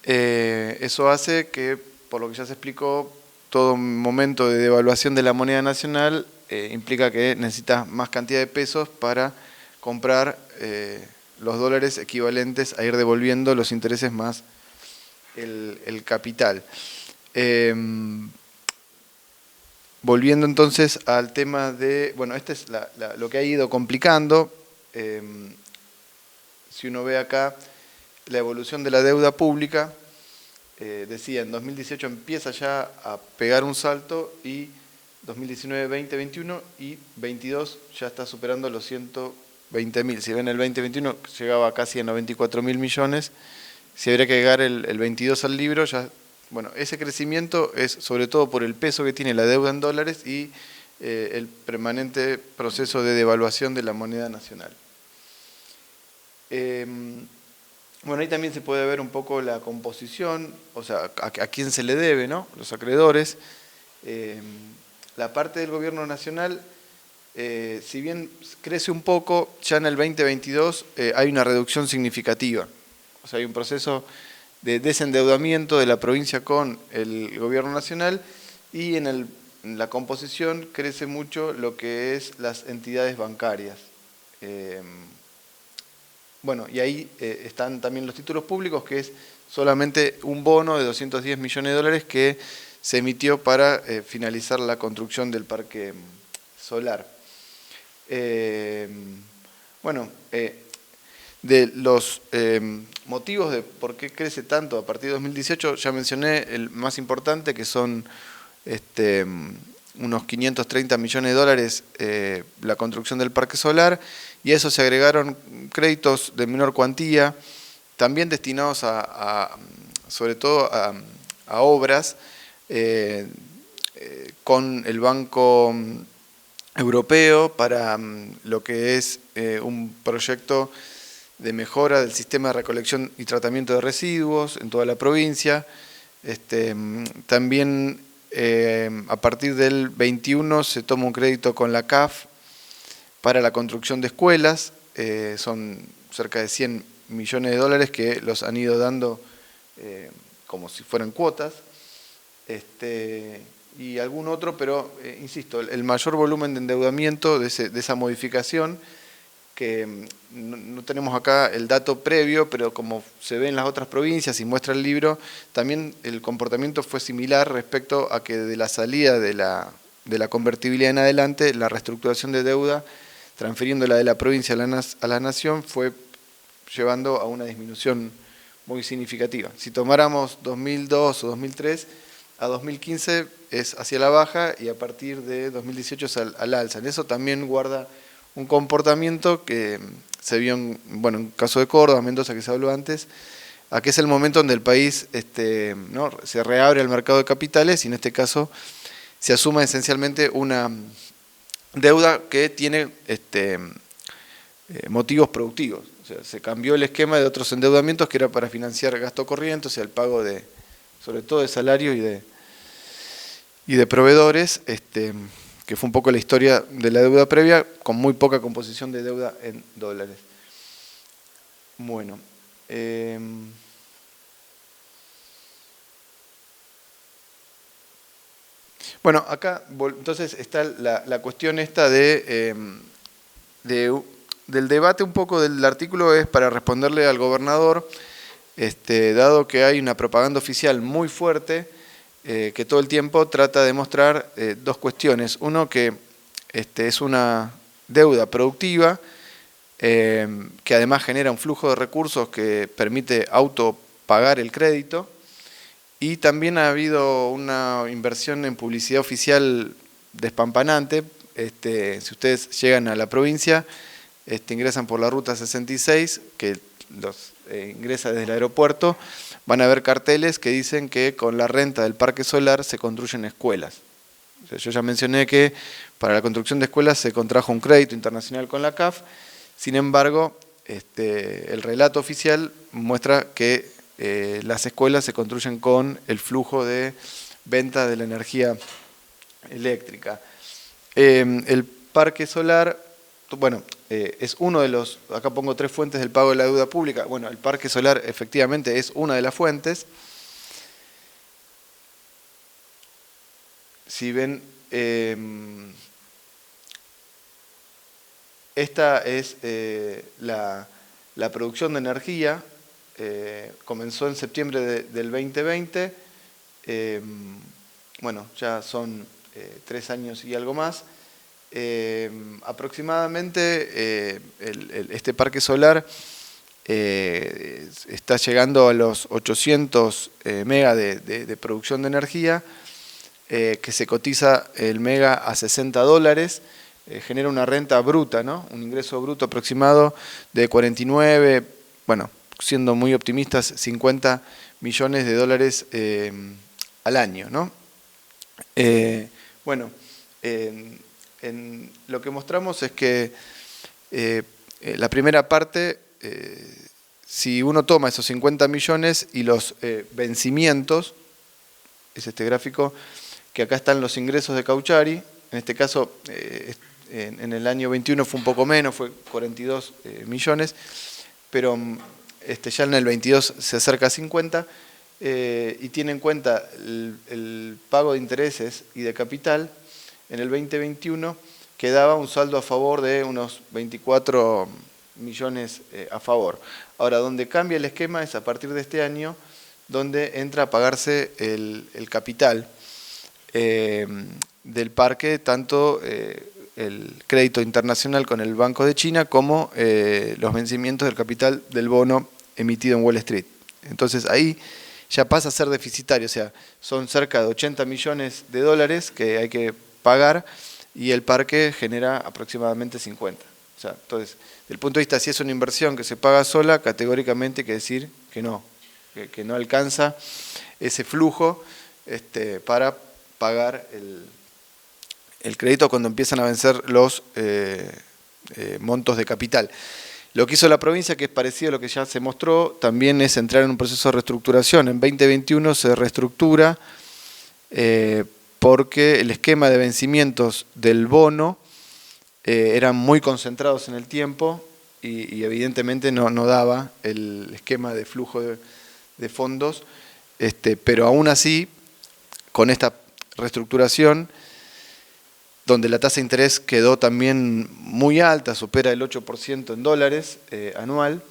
Speaker 3: Eso hace que, por lo que ya se explicó, todo momento de devaluación de la moneda nacional implica que necesitas más cantidad de pesos para comprar los dólares equivalentes a ir devolviendo los intereses más el capital. Volviendo entonces al tema de, bueno, este es lo que ha ido complicando. Si uno ve acá la evolución de la deuda pública, decía, en 2018 empieza ya a pegar un salto y 2019, 20, 21 y 22 ya está superando los 120.000. Si ven el 2021 llegaba casi a 94.000 millones, si habría que llegar el 22 al libro, ya, bueno, ese crecimiento es sobre todo por el peso que tiene la deuda en dólares y el permanente proceso de devaluación de la moneda nacional. Bueno, ahí también se puede ver un poco la composición, o sea, a quién se le debe, ¿no? Los acreedores. La parte del gobierno nacional, si bien crece un poco, ya en el 2022 hay una reducción significativa. O sea, hay un proceso de desendeudamiento de la provincia con el gobierno nacional y en el en la composición crece mucho lo que es las entidades bancarias. Bueno, y ahí están también los títulos públicos, que es solamente un bono de 210 millones de dólares que se emitió para finalizar la construcción del parque solar. Bueno, de los motivos de por qué crece tanto a partir de 2018, ya mencioné el más importante, que son unos 530 millones de dólares la construcción del parque solar, y a eso se agregaron créditos de menor cuantía, también destinados sobre todo a obras con el Banco Europeo para lo que es un proyecto de mejora del sistema de recolección y tratamiento de residuos en toda la provincia. También a partir del 21 se toma un crédito con la CAF para la construcción de escuelas, son cerca de 100 millones de dólares que los han ido dando como si fueran cuotas, y algún otro, pero insisto, el mayor volumen de endeudamiento de esa modificación, que no tenemos acá el dato previo, pero como se ve en las otras provincias y muestra el libro, también el comportamiento fue similar respecto a que de la salida de la convertibilidad en adelante, la reestructuración de deuda, transfiriéndola de la provincia a la nación, fue llevando a una disminución muy significativa. Si tomáramos 2002 o 2003, a 2015 es hacia la baja y a partir de 2018 es al alza. En eso también guarda un comportamiento que se vio en el caso de Córdoba, Mendoza, que se habló antes, a que es el momento donde el país ¿no? se reabre al mercado de capitales y en este caso se asuma esencialmente una deuda que tiene motivos productivos. O sea, se cambió el esquema de otros endeudamientos que era para financiar gasto corriente, o sea, el pago de, sobre todo de salarios y de proveedores, que fue un poco la historia de la deuda previa, con muy poca composición de deuda en dólares. Bueno. Bueno, acá entonces está la cuestión esta del debate un poco del artículo, es para responderle al gobernador, dado que hay una propaganda oficial muy fuerte, que todo el tiempo trata de mostrar dos cuestiones. Uno, que es una deuda productiva, que además genera un flujo de recursos que permite autopagar el crédito, y también ha habido una inversión en publicidad oficial despampanante. Si ustedes llegan a la provincia, ingresan por la ruta 66, que los ingresa desde el aeropuerto, van a ver carteles que dicen que con la renta del parque solar se construyen escuelas. O sea, yo ya mencioné que para la construcción de escuelas se contrajo un crédito internacional con la CAF, sin embargo, el relato oficial muestra que las escuelas se construyen con el flujo de venta de la energía eléctrica. El parque solar, bueno, es uno de los, acá pongo 3 fuentes del pago de la deuda pública. Bueno, el parque solar efectivamente es una de las fuentes. Si ven, esta es la producción de energía. Comenzó en septiembre del 2020, bueno, ya son 3 años y algo más. Aproximadamente este parque solar está llegando a los 800 mega de producción de energía, que se cotiza el mega a $60, genera una renta bruta, ¿no? Un ingreso bruto aproximado de 49, bueno, siendo muy optimistas, 50 millones de dólares al año, ¿no? Bueno, en lo que mostramos es que la primera parte, si uno toma esos 50 millones y los vencimientos, es este gráfico, que acá están los ingresos de Cauchari, en este caso en el año 21 fue un poco menos, fue 42 millones, pero ya en el 22 se acerca a 50, y tiene en cuenta el pago de intereses y de capital, en el 2021 quedaba un saldo a favor de unos 24 millones a favor. Ahora, donde cambia el esquema es a partir de este año, donde entra a pagarse el capital del parque, tanto el crédito internacional con el Banco de China como los vencimientos del capital del bono emitido en Wall Street. Entonces ahí ya pasa a ser deficitario, o sea, son cerca de 80 millones de dólares que hay que pagar y el parque genera aproximadamente 50. O sea, entonces, desde el punto de vista, si es una inversión que se paga sola, categóricamente hay que decir que no alcanza ese flujo para pagar el crédito cuando empiezan a vencer los montos de capital. Lo que hizo la provincia, que es parecido a lo que ya se mostró, también es entrar en un proceso de reestructuración. En 2021 se reestructura porque el esquema de vencimientos del bono eran muy concentrados en el tiempo y evidentemente no daba el esquema de flujo de fondos, pero aún así, con esta reestructuración, donde la tasa de interés quedó también muy alta, supera el 8% en dólares anual,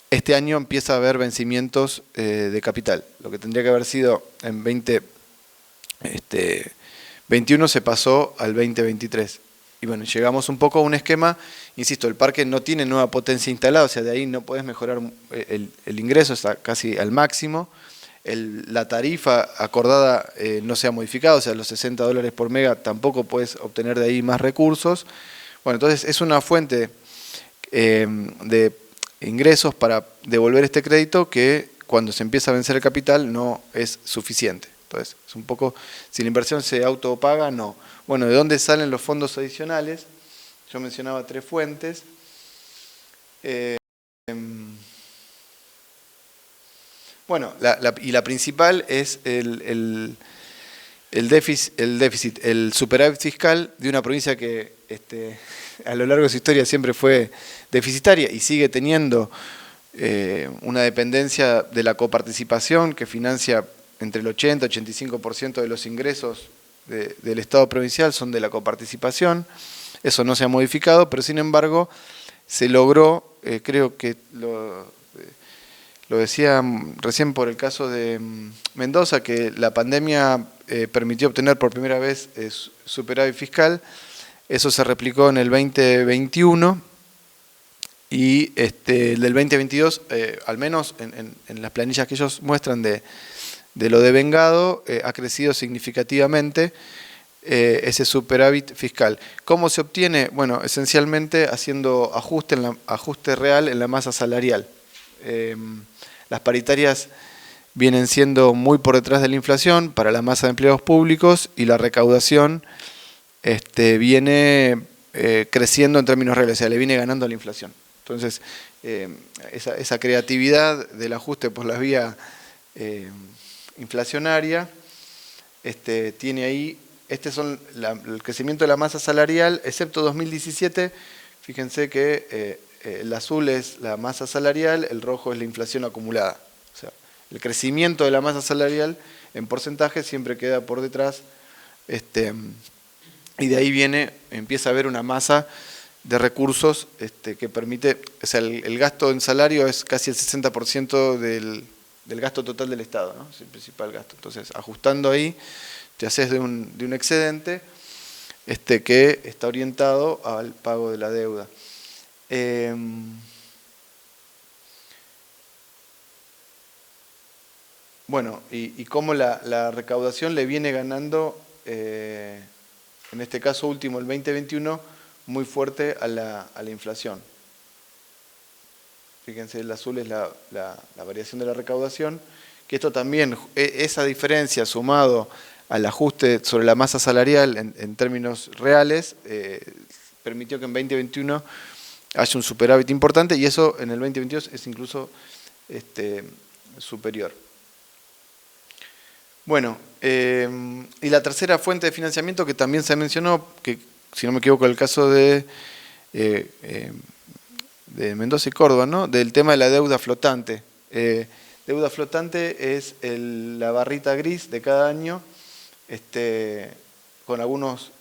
Speaker 3: este año empieza a haber vencimientos de capital. Lo que tendría que haber sido en 2021 se pasó al 2023. Y bueno, llegamos un poco a un esquema, insisto, el parque no tiene nueva potencia instalada, o sea, de ahí no puedes mejorar el ingreso, está casi al máximo. La tarifa acordada no se ha modificado, o sea, los 60 dólares por mega tampoco puedes obtener de ahí más recursos. Bueno, entonces es una fuente de ingresos para devolver este crédito que cuando se empieza a vencer el capital no es suficiente. Entonces, es un poco, si la inversión se autopaga, no. Bueno, ¿de dónde salen los fondos adicionales? Yo mencionaba 3 fuentes. Bueno, la principal es el déficit, el superávit fiscal de una provincia que a lo largo de su historia siempre fue deficitaria y sigue teniendo una dependencia de la coparticipación que financia entre el 80 y 85% de los ingresos del Estado provincial son de la coparticipación. Eso no se ha modificado, pero sin embargo se logró, creo que lo decía recién por el caso de Mendoza, que la pandemia permitió obtener por primera vez superávit fiscal. Eso se replicó en el 2021 y del 2022, al menos en las planillas que ellos muestran de lo devengado, ha crecido significativamente ese superávit fiscal. ¿Cómo se obtiene? Bueno, esencialmente haciendo ajuste real en la masa salarial. Las paritarias vienen siendo muy por detrás de la inflación para la masa de empleados públicos y la recaudación viene creciendo en términos reales, o sea, le viene ganando a la inflación. Entonces, esa creatividad del ajuste por la vía inflacionaria tiene ahí, son el crecimiento de la masa salarial, excepto 2017, fíjense que el azul es la masa salarial, el rojo es la inflación acumulada. O sea, el crecimiento de la masa salarial en porcentaje siempre queda por detrás, y de ahí empieza a haber una masa de recursos que permite, o sea, el gasto en salario es casi el 60% del gasto total del Estado, ¿no? Es el principal gasto. Entonces, ajustando ahí, te haces de un excedente que está orientado al pago de la deuda. Bueno, y cómo la recaudación le viene ganando, en este caso último, el 2021, muy fuerte a la inflación. Fíjense, el azul es la variación de la recaudación, que esto también, esa diferencia sumado al ajuste sobre la masa salarial en términos reales, permitió que en 2021 haya un superávit importante y eso en el 2022 es incluso superior. Bueno, y la tercera fuente de financiamiento que también se mencionó, que si no me equivoco el caso de Mendoza y Córdoba, ¿no? Del tema de la deuda flotante. Deuda flotante es la barrita gris de cada año, con algunos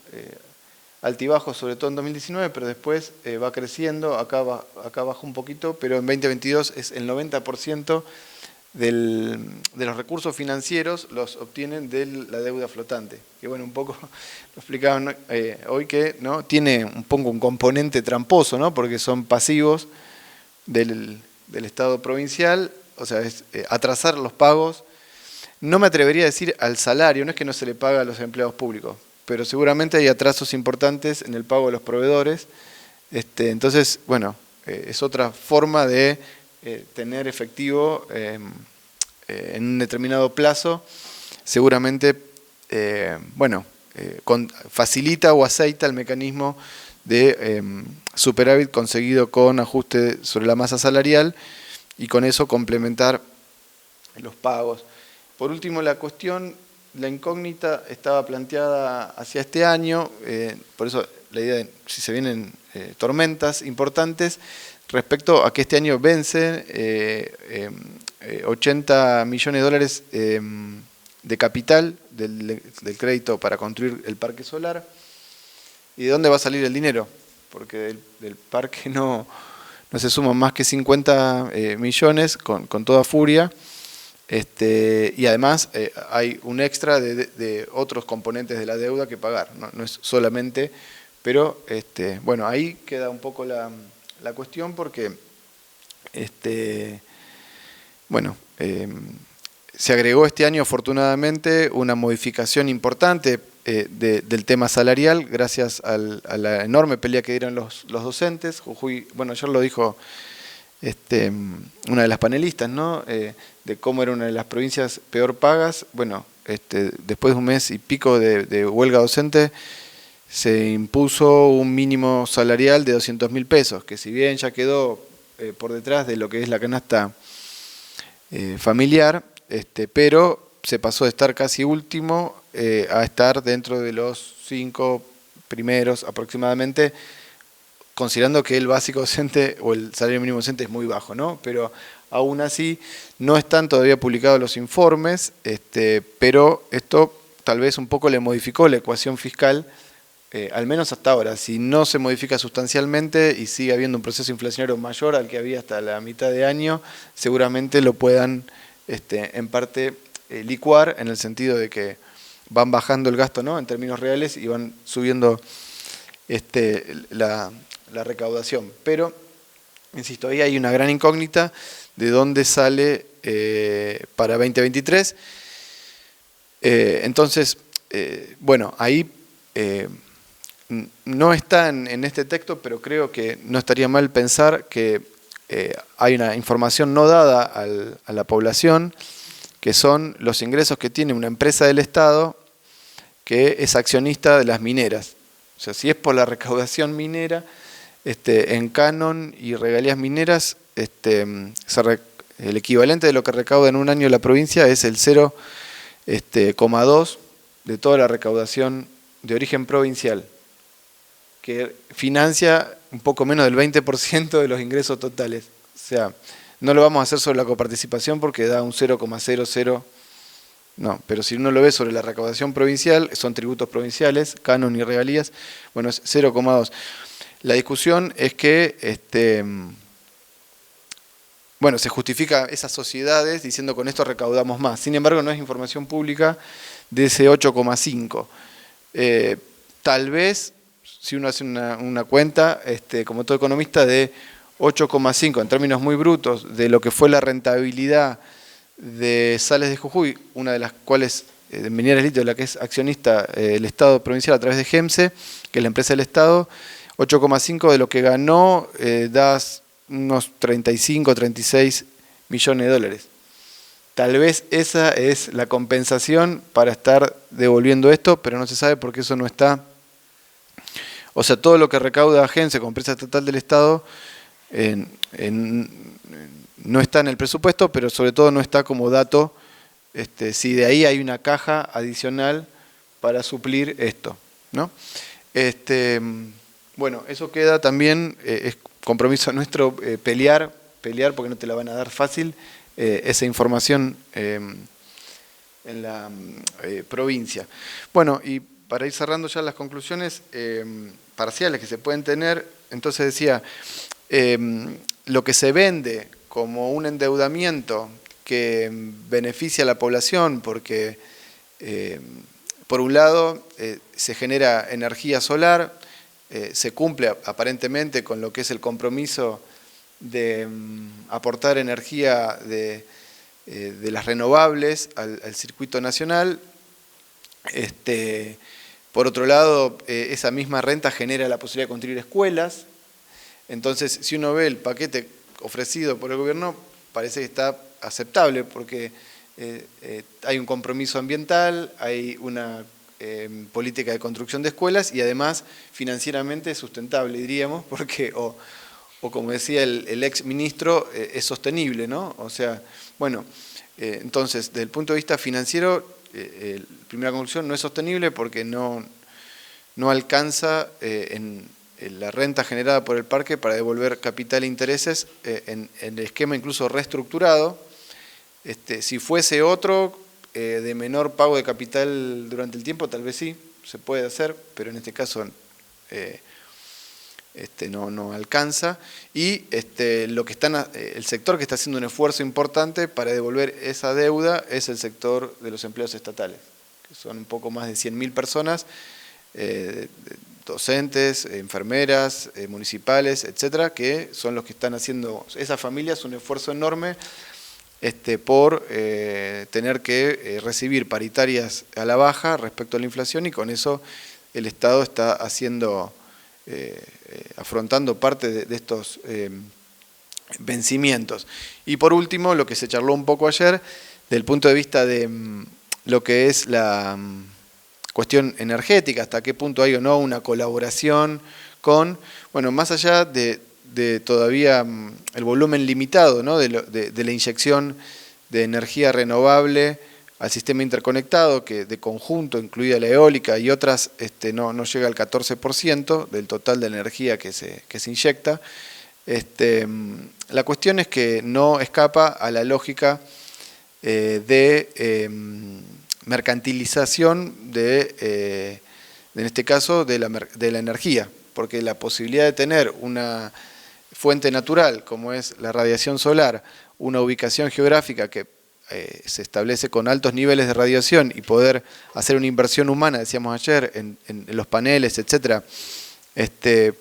Speaker 3: altibajos, sobre todo en 2019, pero después va creciendo, acá baja un poquito, pero en 2022 es el 90% de los recursos financieros los obtienen de la deuda flotante. Que bueno, un poco lo explicaban hoy que ¿no? Tiene un poco un componente tramposo, ¿no? Porque son pasivos del Estado provincial, o sea, es atrasar los pagos. No me atrevería a decir al salario, no es que no se le paga a los empleados públicos, pero seguramente hay atrasos importantes en el pago de los proveedores. Entonces, bueno, es otra forma de tener efectivo en un determinado plazo, seguramente facilita o aceita el mecanismo de superávit conseguido con ajuste sobre la masa salarial y con eso complementar los pagos. Por último, la incógnita estaba planteada hacia este año, por eso la idea de si se vienen tormentas importantes, respecto a que este año vence 80 millones de dólares de capital del crédito para construir el parque solar. ¿Y de dónde va a salir el dinero? Porque del parque no se suman más que 50 millones con toda furia. Y además hay un extra de otros componentes de la deuda que pagar. No es solamente, pero bueno, ahí queda un poco la cuestión porque se agregó este año afortunadamente una modificación importante del tema salarial gracias a la enorme pelea que dieron los docentes. Jujuy, bueno, ayer lo dijo una de las panelistas, ¿no? De cómo era una de las provincias peor pagas. Bueno, después de un mes y pico de huelga docente, se impuso un mínimo salarial de 200.000 pesos, que si bien ya quedó por detrás de lo que es la canasta familiar, pero se pasó de estar casi último a estar dentro de los 5 primeros aproximadamente, considerando que el básico docente o el salario mínimo docente es muy bajo, ¿no? Pero aún así no están todavía publicados los informes, pero esto tal vez un poco le modificó la ecuación fiscal, al menos hasta ahora. Si no se modifica sustancialmente y sigue habiendo un proceso inflacionario mayor al que había hasta la mitad de año, seguramente lo puedan en parte licuar, en el sentido de que van bajando el gasto, ¿no? En términos reales, y van subiendo la recaudación. Pero, insisto, ahí hay una gran incógnita de dónde sale para 2023. Entonces, bueno, ahí no está en este texto, pero creo que no estaría mal pensar que hay una información no dada a la población, que son los ingresos que tiene una empresa del Estado que es accionista de las mineras. O sea, si es por la recaudación minera, en canon y regalías mineras, el equivalente de lo que recauda en un año la provincia es el 0,2 de toda la recaudación de origen provincial, que financia un poco menos del 20% de los ingresos totales. O sea, no lo vamos a hacer sobre la coparticipación porque da un 0,00. No, pero si uno lo ve sobre la recaudación provincial, son tributos provinciales, canon y regalías, bueno, es 0,2. La discusión es que se justifica esas sociedades diciendo con esto recaudamos más. Sin embargo, no es información pública de ese 8,5. Tal vez, si uno hace una cuenta, como todo economista, de 8,5 en términos muy brutos de lo que fue la rentabilidad de Sales de Jujuy, una de las cuales, de Mineras Litio, la que es accionista el Estado provincial a través de GEMSE, que es la empresa del Estado, 8,5 de lo que ganó da unos 35, 36 millones de dólares. Tal vez esa es la compensación para estar devolviendo esto, pero no se sabe porque eso no está. O sea, todo lo que recauda GEMSE como empresa estatal del Estado no está en el presupuesto, pero sobre todo no está como dato si de ahí hay una caja adicional para suplir esto, ¿no? Bueno, eso queda también, es compromiso nuestro pelear porque no te la van a dar fácil, esa información en la provincia. Bueno, y para ir cerrando ya las conclusiones parciales que se pueden tener, entonces decía, lo que se vende como un endeudamiento que beneficia a la población porque, por un lado, se genera energía solar, se cumple aparentemente con lo que es el compromiso de aportar energía de las renovables al circuito nacional. Por otro lado, esa misma renta genera la posibilidad de construir escuelas. Entonces, si uno ve el paquete ofrecido por el gobierno, parece que está aceptable porque hay un compromiso ambiental, hay una política de construcción de escuelas y además financieramente es sustentable, diríamos, porque, o como decía el ex ministro, es sostenible, ¿no? O sea, bueno, entonces, desde el punto de vista financiero, primera conclusión, no es sostenible porque no alcanza en la renta generada por el parque para devolver capital e intereses en el esquema incluso reestructurado. Si fuese otro de menor pago de capital durante el tiempo, tal vez sí, se puede hacer, pero en este caso no alcanza. Y el sector que está haciendo un esfuerzo importante para devolver esa deuda es el sector de los empleados estatales, que son un poco más de 100.000 personas, docentes, enfermeras, municipales, etcétera, que son los que están haciendo, esas familias, un esfuerzo enorme por tener que recibir paritarias a la baja respecto a la inflación, y con eso el Estado está haciendo, afrontando parte de estos vencimientos. Y por último, lo que se charló un poco ayer, del punto de vista de lo que es la cuestión energética, hasta qué punto hay o no una colaboración con, bueno, más allá de todavía el volumen limitado, ¿no?, de la inyección de energía renovable al sistema interconectado, que de conjunto, incluida la eólica y otras, no llega al 14% del total de energía que se inyecta. La cuestión es que no escapa a la lógica de mercantilización en este caso de la energía, porque la posibilidad de tener una fuente natural como es la radiación solar, una ubicación geográfica que se establece con altos niveles de radiación y poder hacer una inversión humana, decíamos ayer, en los paneles, etcétera,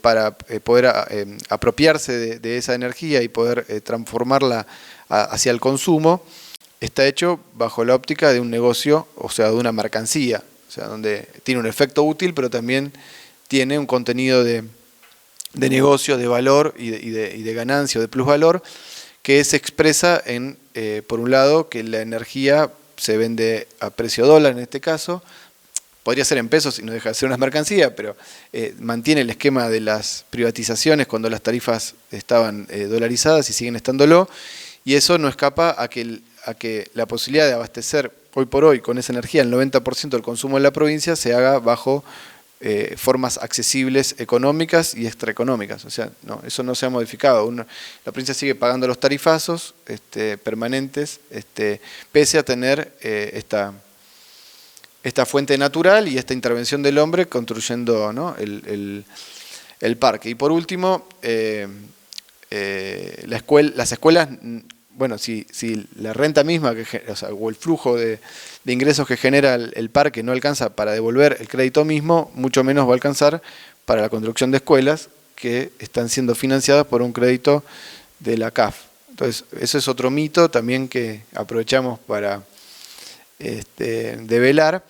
Speaker 3: para poder apropiarse de esa energía y poder transformarla hacia el consumo, está hecho bajo la óptica de un negocio, o sea, de una mercancía, o sea, donde tiene un efecto útil, pero también tiene un contenido de negocio, de valor y de ganancia, de plusvalor, que se expresa en, por un lado, que la energía se vende a precio dólar en este caso, podría ser en pesos y no deja de ser una mercancía, pero mantiene el esquema de las privatizaciones cuando las tarifas estaban dolarizadas y siguen estándolo, y eso no escapa a que la posibilidad de abastecer hoy por hoy con esa energía el 90% del consumo en la provincia se haga bajo formas accesibles económicas y extraeconómicas. O sea, no, eso no se ha modificado. La provincia sigue pagando los tarifazos permanentes, pese a tener esta fuente natural y esta intervención del hombre construyendo, ¿no?, el parque. Y por último, las escuelas, bueno, si la renta misma, o el flujo de ingresos que genera el parque no alcanza para devolver el crédito mismo, mucho menos va a alcanzar para la construcción de escuelas que están siendo financiadas por un crédito de la CAF. Entonces, ese es otro mito también que aprovechamos para develar.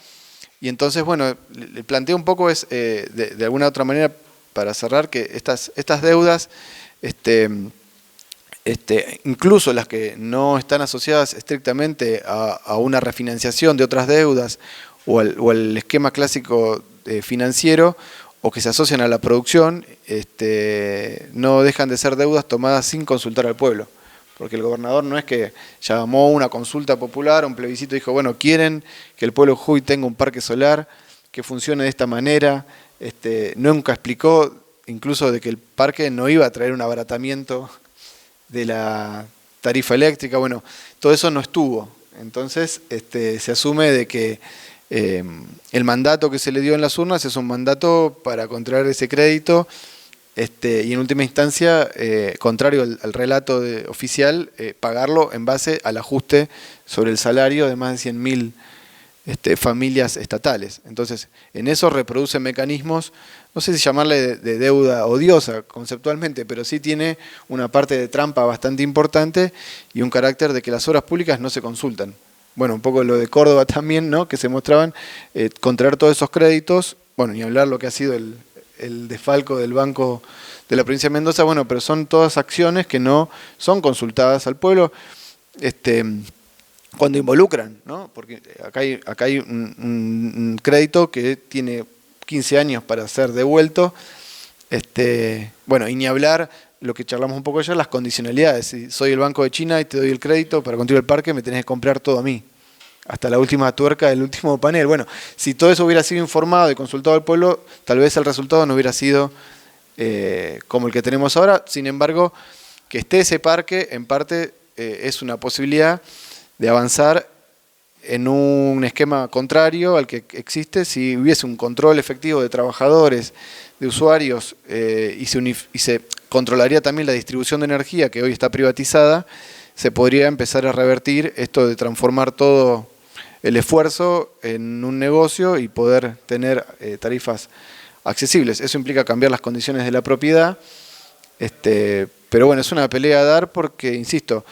Speaker 3: Y entonces, bueno, le planteo un poco de alguna otra manera, para cerrar, que estas deudas, incluso las que no están asociadas estrictamente a una refinanciación de otras deudas o al esquema clásico financiero, o que se asocian a la producción, no dejan de ser deudas tomadas sin consultar al pueblo. Porque el gobernador no es que llamó una consulta popular, un plebiscito, y dijo, bueno, quieren que el pueblo de Jujuy tenga un parque solar que funcione de esta manera. Nunca explicó incluso de que el parque no iba a traer un abaratamiento de la tarifa eléctrica, bueno, todo eso no estuvo. Entonces se asume de que el mandato que se le dio en las urnas es un mandato para contraer ese crédito y en última instancia, contrario al relato oficial, pagarlo en base al ajuste sobre el salario de más de 100.000 familias estatales. Entonces, en eso reproduce mecanismos, no sé si llamarle de deuda odiosa conceptualmente, pero sí tiene una parte de trampa bastante importante y un carácter de que las obras públicas no se consultan. Bueno, un poco lo de Córdoba también, ¿no? Que se mostraban contraer todos esos créditos, bueno, ni hablar lo que ha sido el desfalco del Banco de la Provincia de Mendoza, bueno, pero son todas acciones que no son consultadas al pueblo, cuando involucran, ¿no? Porque acá hay un crédito que tiene 15 años para ser devuelto, bueno, y ni hablar lo que charlamos un poco ayer, las condicionalidades. Si soy el Banco de China y te doy el crédito para construir el parque, me tenés que comprar todo a mí, hasta la última tuerca del último panel. Bueno, si todo eso hubiera sido informado y consultado al pueblo, tal vez el resultado no hubiera sido como el que tenemos ahora. Sin embargo, que esté ese parque, en parte, es una posibilidad de avanzar en un esquema contrario al que existe si hubiese un control efectivo de trabajadores, de usuarios, y se controlaría también la distribución de energía que hoy está privatizada, se podría empezar a revertir esto de transformar todo el esfuerzo en un negocio y poder tener tarifas accesibles. Eso implica cambiar las condiciones de la propiedad, pero bueno, es una pelea a dar porque, insisto,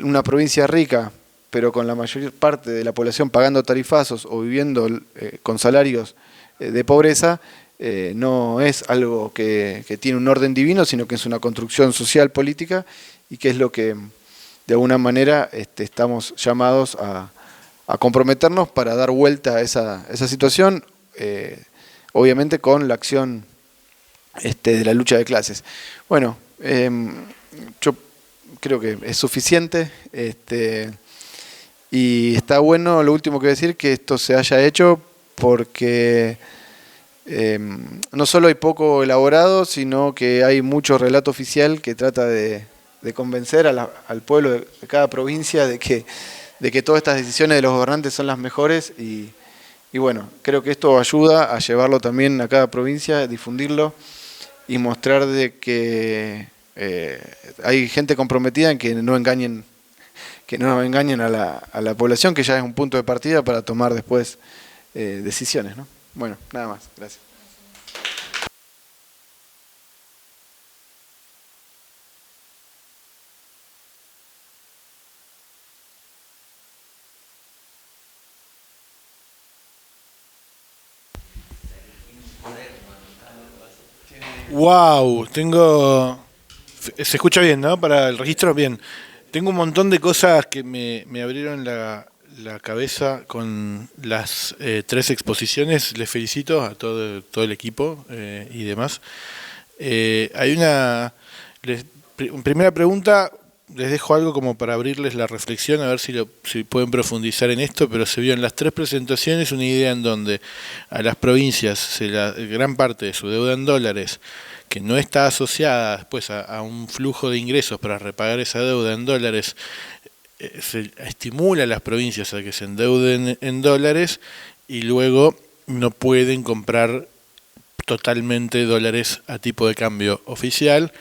Speaker 3: una provincia rica, pero con la mayor parte de la población pagando tarifazos o viviendo con salarios de pobreza, no es algo que tiene un orden divino, sino que es una construcción social, política, y que es lo que de alguna manera estamos llamados a comprometernos para dar vuelta a esa situación, obviamente con la acción de la lucha de clases. Bueno, yo creo que es suficiente, y está bueno, lo último que decir, que esto se haya hecho porque no solo hay poco elaborado, sino que hay mucho relato oficial que trata de convencer al pueblo de cada provincia de que todas estas decisiones de los gobernantes son las mejores y bueno, creo que esto ayuda a llevarlo también a cada provincia, difundirlo y mostrar de que hay gente comprometida en que no engañen a la población, que ya es un punto de partida para tomar después decisiones, ¿no? Bueno, nada más. Gracias.
Speaker 4: Wow, se escucha bien, ¿no? Para el registro, bien. Tengo un montón de cosas que me abrieron la cabeza con las 3 exposiciones. Les felicito a todo el equipo y demás. Hay primera pregunta, les dejo algo como para abrirles la reflexión, a ver si pueden profundizar en esto, pero se vio en las 3 presentaciones una idea en donde a las provincias gran parte de su deuda en dólares, que no está asociada después a un flujo de ingresos para repagar esa deuda en dólares, se estimula a las provincias a que se endeuden en dólares y luego no pueden comprar totalmente dólares a tipo de cambio oficial,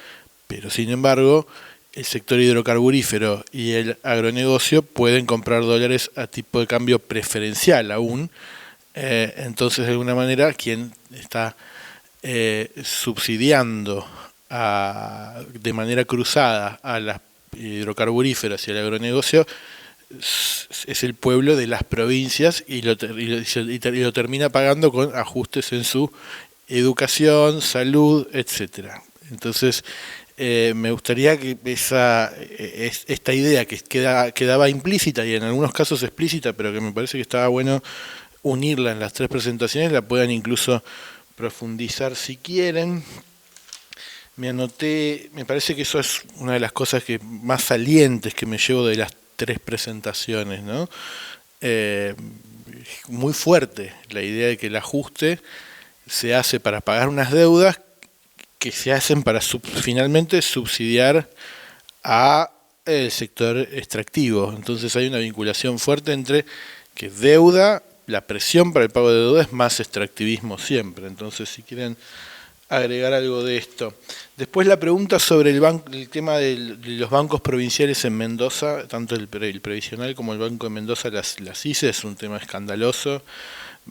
Speaker 4: pero sin embargo el sector hidrocarburífero y el agronegocio pueden comprar dólares a tipo de cambio preferencial aún. Entonces, de alguna manera, quien está subsidiando de manera cruzada a las hidrocarburíferas y al agronegocio es el pueblo de las provincias y lo termina pagando con ajustes en su educación, salud, etcétera. Entonces, me gustaría que esta idea que quedaba implícita y en algunos casos explícita, pero que me parece que estaba bueno unirla en las 3 presentaciones, la puedan incluso profundizar si quieren. Me anoté, me parece que eso es una de las cosas más salientes que me llevo de las 3 presentaciones, ¿no? Muy fuerte la idea de que el ajuste se hace para pagar unas deudas que se hacen para finalmente subsidiar a el sector extractivo. Entonces hay una vinculación fuerte entre que deuda, la presión para el pago de deuda es más extractivismo siempre. Entonces, si quieren agregar algo de esto. Después la pregunta sobre el tema de los bancos provinciales en Mendoza, tanto el previsional como el Banco de Mendoza, las ICE, es un tema escandaloso,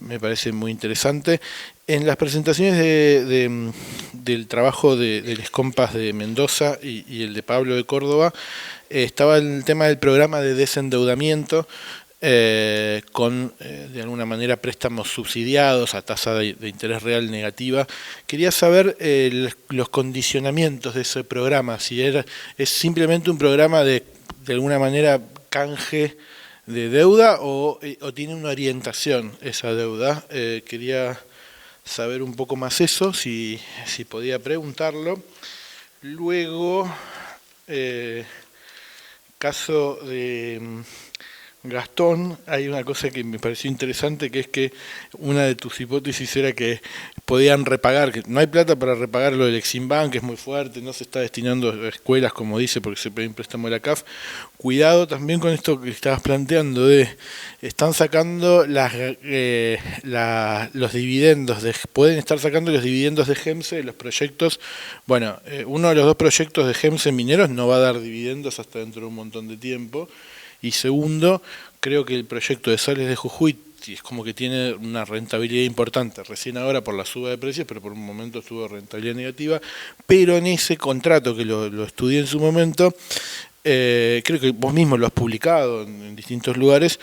Speaker 4: me parece muy interesante. En las presentaciones del trabajo de Les Compas de Mendoza y el de Pablo de Córdoba, estaba el tema del programa de desendeudamiento, con de alguna manera préstamos subsidiados a tasa de interés real negativa. Quería saber los condicionamientos de ese programa, si es simplemente un programa de alguna manera canje de deuda o tiene una orientación esa deuda. Quería saber un poco más eso, si podía preguntarlo. Luego, caso de Gastón, hay una cosa que me pareció interesante, que es que una de tus hipótesis era que podían repagar, que no hay plata para repagar lo del Eximbank, que es muy fuerte, no se está destinando a escuelas, como dice, porque se pide un préstamo de la CAF. Cuidado también con esto que estabas planteando, están sacando los dividendos, pueden estar sacando los dividendos de GEMSE de los proyectos. Bueno, uno de los dos proyectos de GEMSE mineros no va a dar dividendos hasta dentro de un montón de tiempo. Y segundo, creo que el proyecto de Sales de Jujuy es como que tiene una rentabilidad importante, recién ahora por la suba de precios, pero por un momento estuvo rentabilidad negativa, pero en ese contrato que lo estudié en su momento, creo que vos mismo lo has publicado en distintos lugares,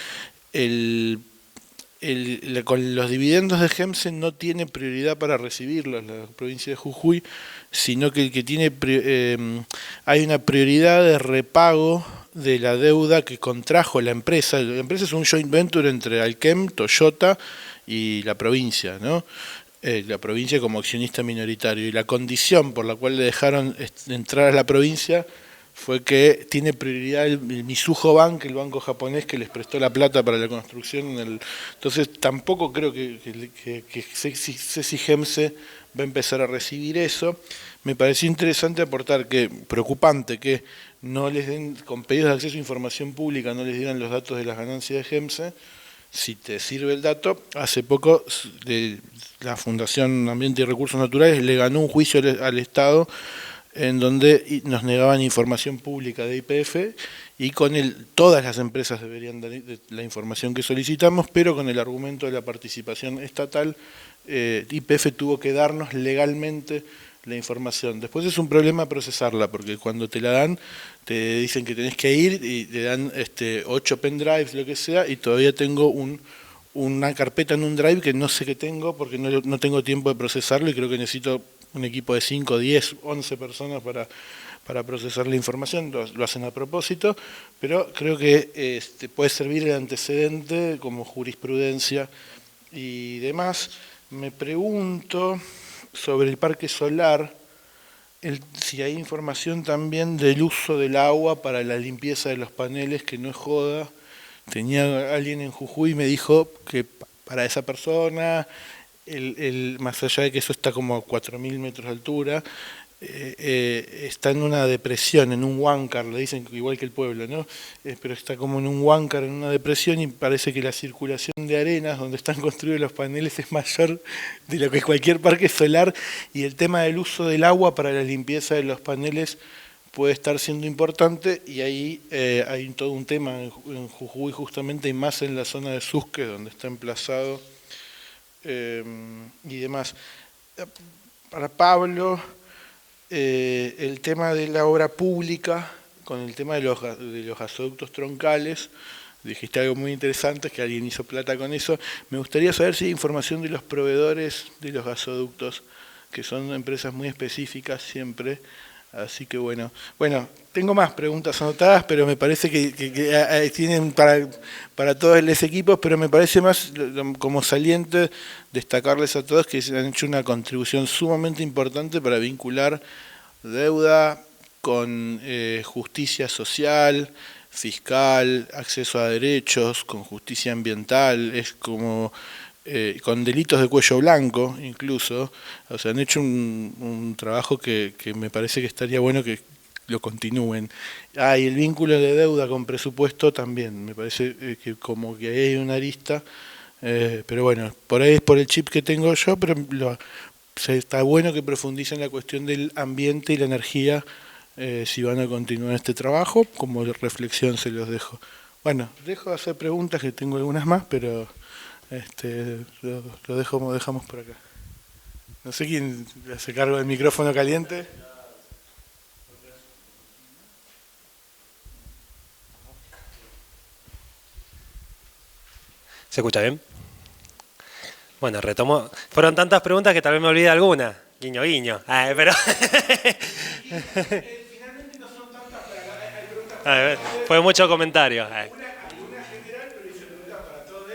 Speaker 4: con los dividendos de GEMSE no tiene prioridad para recibirlos la provincia de Jujuy, sino que el que tiene hay una prioridad de repago de la deuda que contrajo la empresa. La empresa es un joint venture entre Alkem, Toyota y la provincia, ¿no? La provincia como accionista minoritario. Y la condición por la cual le dejaron entrar a la provincia fue que tiene prioridad el Mizuho Bank, el banco japonés que les prestó la plata para la construcción. Entonces tampoco creo que Ceci GEMSE va a empezar a recibir eso. Me pareció interesante aportar preocupante que no les den, con pedidos de acceso a información pública, no les dieran los datos de las ganancias de GEMSE. Si te sirve el dato, hace poco la Fundación Ambiente y Recursos Naturales le ganó un juicio al Estado en donde nos negaban información pública de YPF y con todas las empresas deberían dar la información que solicitamos, pero con el argumento de la participación estatal, YPF tuvo que darnos legalmente la información. Después es un problema procesarla, porque cuando te la dan, te dicen que tenés que ir y te dan 8 pendrives, lo que sea, y todavía tengo una carpeta en un drive que no sé qué tengo, porque no tengo tiempo de procesarlo y creo que necesito un equipo de 5, 10, 11 personas para procesar la información. Lo hacen a propósito, pero creo que puede servir el antecedente como jurisprudencia y demás. Me pregunto sobre el parque solar, si hay información también del uso del agua para la limpieza de los paneles, que no es joda. Tenía alguien en Jujuy y me dijo que para esa persona, más allá de que eso está como a 4.000 metros de altura, está en una depresión, en un huáncar, le dicen igual que el pueblo, ¿no? Pero está como en un huáncar, en una depresión, y parece que la circulación de arenas donde están construidos los paneles es mayor de lo que cualquier parque solar, y el tema del uso del agua para la limpieza de los paneles puede estar siendo importante, y ahí hay todo un tema en Jujuy justamente, y más en la zona de Susque, donde está emplazado, y demás. Para Pablo, el tema de la obra pública, con el tema de los gasoductos troncales, dijiste algo muy interesante, que alguien hizo plata con eso. Me gustaría saber si hay información de los proveedores de los gasoductos, que son empresas muy específicas siempre. Así que bueno, tengo más preguntas anotadas, pero me parece que tienen para todos los equipos, pero me parece más como saliente destacarles a todos que han hecho una contribución sumamente importante para vincular deuda con justicia social, fiscal, acceso a derechos, con justicia ambiental, es como con delitos de cuello blanco incluso. O sea, han hecho un trabajo que me parece que estaría bueno que lo continúen. Y el vínculo de deuda con presupuesto también, me parece que como que ahí hay una arista, pero bueno, por ahí es por el chip que tengo yo, pero está bueno que profundicen la cuestión del ambiente y la energía, si van a continuar este trabajo, como reflexión se los dejo. Bueno, dejo de hacer preguntas, que tengo algunas más, pero lo dejamos por acá. No sé quién le hace cargo del micrófono caliente.
Speaker 1: ¿Se escucha bien? Bueno, retomo. Fueron tantas preguntas que tal vez me olvide alguna. Guiño, guiño. Pero...
Speaker 4: Finalmente no son tantas,
Speaker 1: fue mucho comentario.
Speaker 4: alguna general, pero hice preguntas para todos y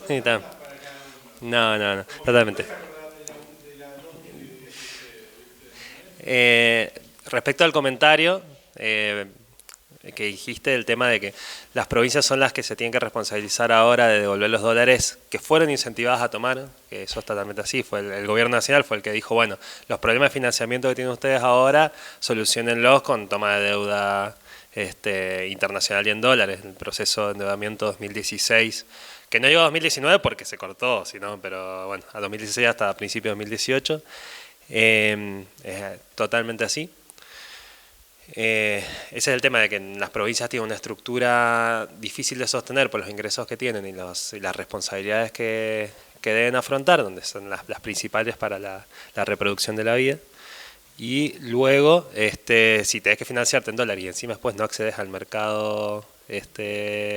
Speaker 1: Sí,
Speaker 4: no son
Speaker 1: está.
Speaker 4: tantas para cada uno.
Speaker 1: No, totalmente. Respecto al comentario que dijiste, del tema de que las provincias son las que se tienen que responsabilizar ahora de devolver los dólares que fueron incentivadas a tomar, que eso es totalmente así, fue el gobierno nacional fue el que dijo, bueno, los problemas de financiamiento que tienen ustedes ahora, solucionenlos con toma de deuda internacional y en dólares, el proceso de endeudamiento 2016, que no llegó a 2019 porque se cortó, sino, pero bueno, a 2016 hasta principios de 2018, es totalmente así. Ese es el tema de que las provincias tienen una estructura difícil de sostener por los ingresos que tienen y las responsabilidades que deben afrontar, donde son las principales para la reproducción de la vida. Y luego, si tenés que financiarte en dólar y encima después no accedes al mercado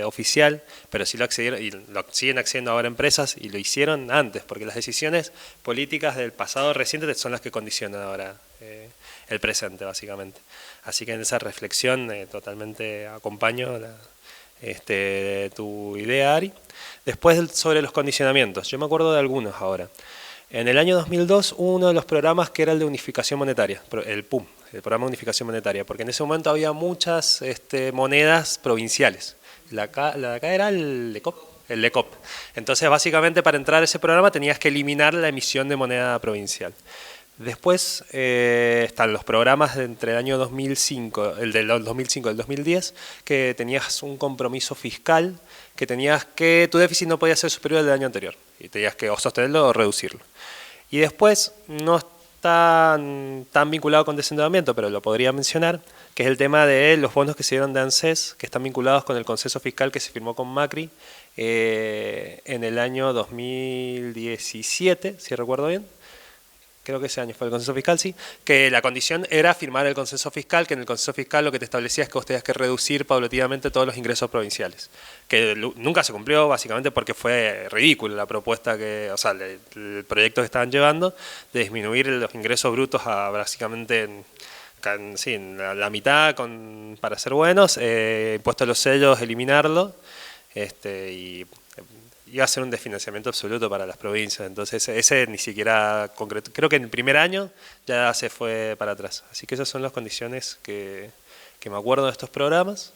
Speaker 1: oficial, pero sí lo accedieron y lo siguen accediendo ahora empresas y lo hicieron antes, porque las decisiones políticas del pasado reciente son las que condicionan ahora el presente, básicamente. Así que en esa reflexión totalmente acompaño tu idea, Ari. Después sobre los condicionamientos, yo me acuerdo de algunos ahora. En el año 2002 hubo uno de los programas que era el de unificación monetaria, el PUM, el programa de unificación monetaria, porque en ese momento había muchas monedas provinciales. La de acá era el LECOP. El LECOP. Entonces, básicamente, para entrar a ese programa tenías que eliminar la emisión de moneda provincial. Después están los programas entre el año 2005, el del 2005 y el 2010, que tenías un compromiso fiscal, que tenías que tu déficit no podía ser superior al del año anterior, y tenías que o sostenerlo o reducirlo. Y después, no está tan vinculado con desendeudamiento, pero lo podría mencionar, que es el tema de los bonos que se dieron de ANSES, que están vinculados con el consenso fiscal que se firmó con Macri en el año 2017, si recuerdo bien. Creo que ese año fue el consenso fiscal, sí, que la condición era firmar el consenso fiscal, que en el consenso fiscal lo que te establecía es que vos tenías que reducir paulatinamente todos los ingresos provinciales, que nunca se cumplió básicamente porque fue ridícula la propuesta el proyecto que estaban llevando de disminuir los ingresos brutos a básicamente la mitad para ser buenos, impuesto a los sellos, eliminarlo, y iba a ser un desfinanciamiento absoluto para las provincias, entonces ese ni siquiera concreto, creo que en el primer año ya se fue para atrás, así que esas son las condiciones que me acuerdo de estos programas,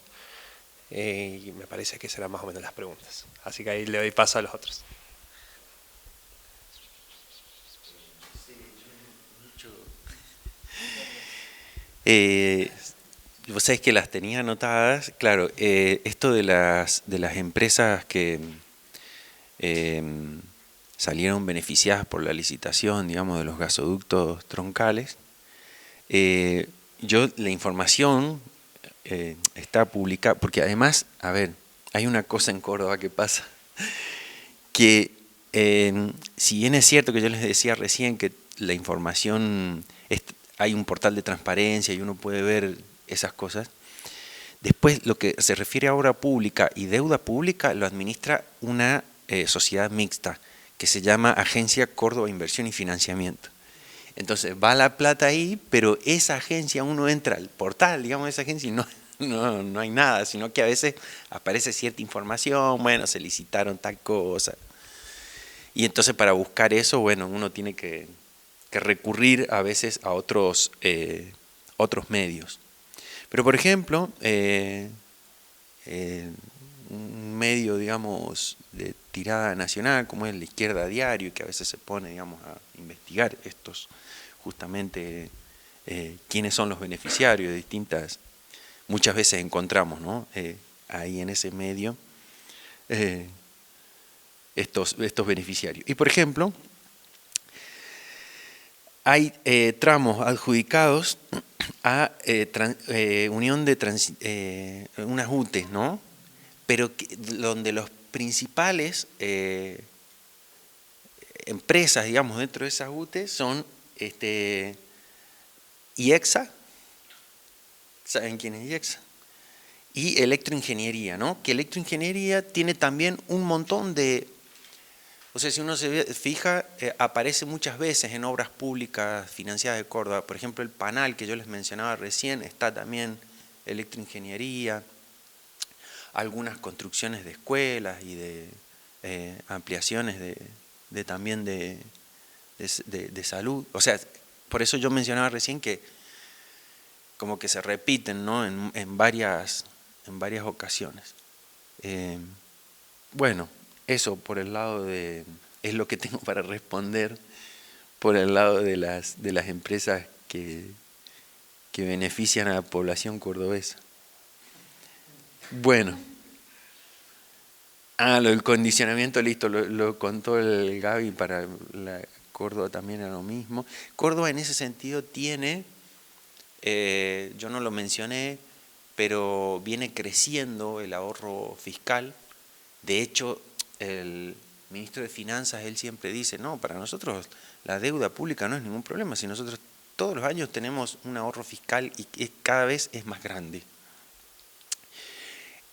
Speaker 1: y me parece que serán más o menos las preguntas, así que ahí le doy paso a los otros.
Speaker 2: Vos sabés que las tenía anotadas, claro, esto de las empresas que salieron beneficiadas por la licitación, digamos, de los gasoductos troncales. La información está publicada, porque además, a ver, hay una cosa en Córdoba que pasa, que si bien es cierto que yo les decía recién que la información, hay un portal de transparencia y uno puede ver esas cosas, después lo que se refiere a obra pública y deuda pública lo administra una sociedad mixta que se llama Agencia Córdoba Inversión y Financiamiento. Entonces va la plata ahí, pero esa agencia, uno entra al portal, digamos, de esa agencia y no hay nada, sino que a veces aparece cierta información, bueno, se licitaron tal cosa. Y entonces para buscar eso, bueno, uno tiene que recurrir a veces a otros medios. Pero por ejemplo, un medio, digamos, de tirada nacional, como es La Izquierda Diario, que a veces se pone, digamos, a investigar estos justamente quiénes son los beneficiarios de distintas, muchas veces encontramos, ¿no? Ahí en ese medio estos beneficiarios. Y por ejemplo, hay tramos adjudicados a unión de unas UTEs, ¿no? Pero donde los principales empresas, digamos, dentro de esas UTEs son IEXA, ¿saben quién es IEXA? Y electroingeniería, ¿no? Que electroingeniería tiene también un montón de... O sea, si uno se fija, aparece muchas veces en obras públicas financiadas de Córdoba. Por ejemplo, el Panal que yo les mencionaba recién, está también electroingeniería, algunas construcciones de escuelas y de ampliaciones también de salud. O sea, por eso yo mencionaba recién que como que se repiten, ¿no? en varias ocasiones. Bueno, eso por el lado de... es lo que tengo para responder por el lado de las empresas que benefician a la población cordobesa. Bueno. Lo del condicionamiento, listo, lo contó el Gaby, para la Córdoba también era lo mismo. Córdoba en ese sentido tiene, yo no lo mencioné, pero viene creciendo el ahorro fiscal. De hecho, el ministro de Finanzas, él siempre dice, no, para nosotros la deuda pública no es ningún problema, si nosotros todos los años tenemos un ahorro fiscal y cada vez es más grande.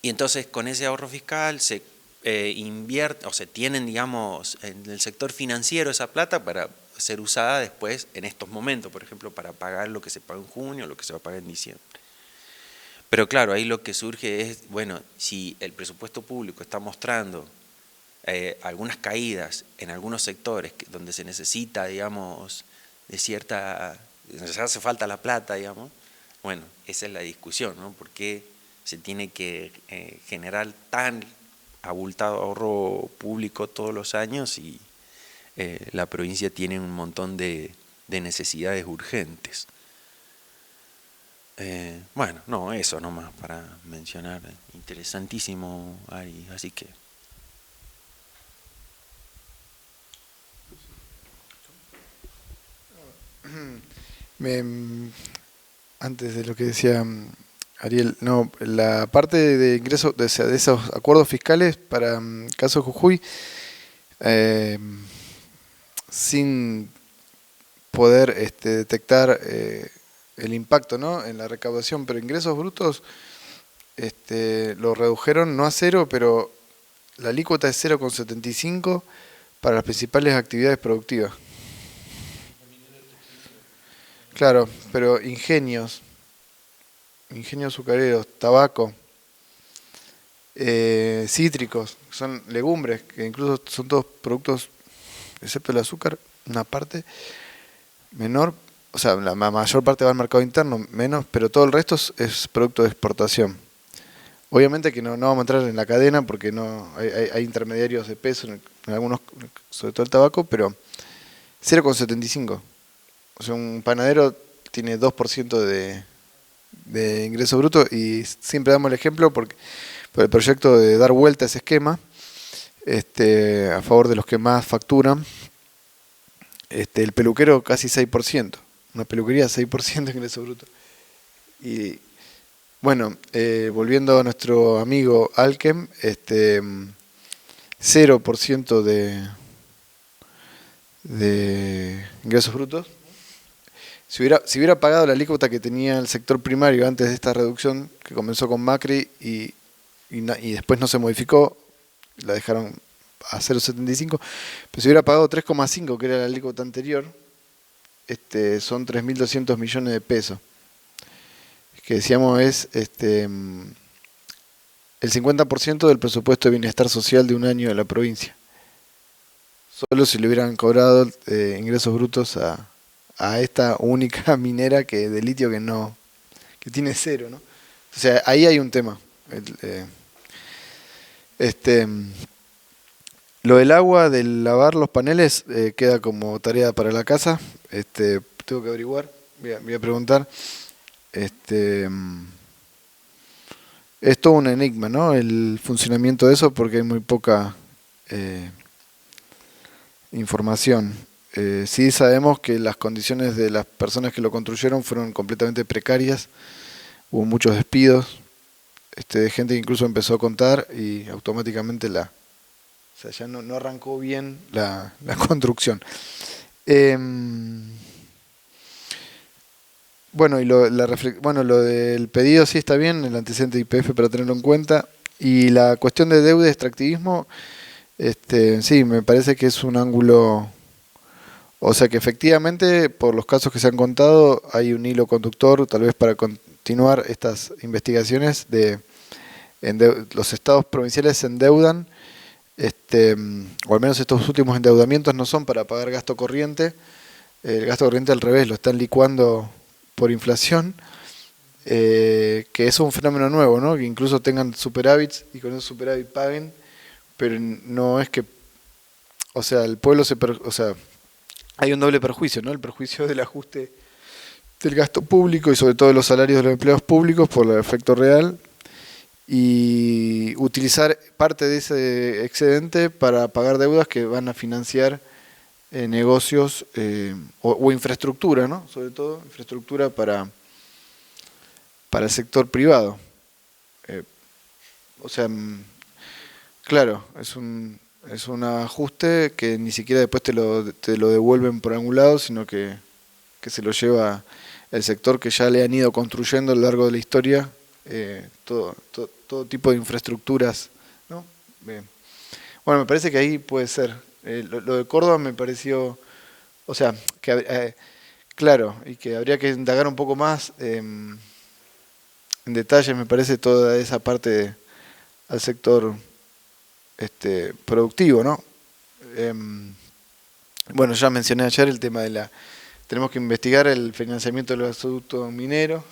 Speaker 2: Y entonces con ese ahorro fiscal se invierte, o se tienen, digamos, en el sector financiero esa plata para ser usada después en estos momentos, por ejemplo, para pagar lo que se paga en junio, lo que se va a pagar en diciembre. Pero claro, ahí lo que surge es, bueno, si el presupuesto público está mostrando algunas caídas en algunos sectores donde se necesita, digamos, se hace falta la plata, digamos, bueno, esa es la discusión, ¿no? ¿Por qué se tiene que generar tan abultado ahorro público todos los años y la provincia tiene un montón de necesidades urgentes? Bueno, no, eso nomás para mencionar. Interesantísimo, Ari, así que...
Speaker 3: Antes de lo que decía Ariel, no, la parte de ingreso de esos acuerdos fiscales para caso Jujuy, sin poder detectar el impacto, ¿no?, en la recaudación, pero ingresos brutos lo redujeron no a cero, pero la alícuota es 0,75 para las principales actividades productivas. Claro, pero ingenios azucareros, tabaco, cítricos, son legumbres, que incluso son todos productos, excepto el azúcar, una parte menor, o sea, la mayor parte va al mercado interno, menos, pero todo el resto es producto de exportación. Obviamente que no vamos a entrar en la cadena porque no hay intermediarios de peso en algunos, sobre todo el tabaco, pero 0,75. O sea, un panadero tiene 2% de ingreso bruto, y siempre damos el ejemplo por el proyecto de dar vuelta a ese esquema a favor de los que más facturan. El peluquero casi 6%, una peluquería 6% de ingreso bruto. Y bueno, volviendo a nuestro amigo Alkem, 0% de ingresos brutos. Si hubiera pagado la alícuota que tenía el sector primario antes de esta reducción, que comenzó con Macri y después no se modificó, la dejaron a 0,75, pero si hubiera pagado 3,5, que era la alícuota anterior, son 3.200 millones de pesos. Que decíamos es el 50% del presupuesto de bienestar social de un año de la provincia. Solo si le hubieran cobrado ingresos brutos a esta única minera de litio que tiene 0, ¿no? O sea, ahí hay un tema. Lo del agua, del lavar los paneles, queda como tarea para la casa. Tengo que averiguar voy a preguntar. Es todo un enigma, ¿no? El funcionamiento de eso, porque hay muy poca información. Sí sabemos que las condiciones de las personas que lo construyeron fueron completamente precarias. Hubo muchos despidos, de gente que incluso empezó a contar y automáticamente o sea, ya no arrancó bien la construcción. Bueno, y lo del pedido sí está bien, el antecedente de YPF para tenerlo en cuenta. Y la cuestión de deuda y extractivismo, sí, me parece que es un ángulo, o sea que efectivamente, por los casos que se han contado, hay un hilo conductor, tal vez para continuar estas investigaciones los estados provinciales se endeudan, o al menos estos últimos endeudamientos no son para pagar gasto corriente, el gasto corriente al revés, lo están licuando por inflación, que es un fenómeno nuevo, ¿no? Que incluso tengan superávits y con esos superávits paguen, pero no es que, o sea, el pueblo o sea, hay un doble perjuicio, ¿no? El perjuicio del ajuste del gasto público y sobre todo de los salarios de los empleados públicos por el efecto real, y utilizar parte de ese excedente para pagar deudas que van a financiar negocios o infraestructura, ¿no? Sobre todo infraestructura para el sector privado. O sea, claro, es un ajuste que ni siquiera después te lo devuelven por algún lado, sino que se lo lleva el sector que ya le han ido construyendo a lo largo de la historia todo tipo de infraestructuras, ¿no? Bueno, me parece que ahí puede ser. Lo de Córdoba me pareció, o sea, que claro, y que habría que indagar un poco más en detalle, me parece, toda esa parte al sector productivo, ¿no? Bueno, ya mencioné ayer el tema tenemos que investigar el financiamiento del gasoducto minero.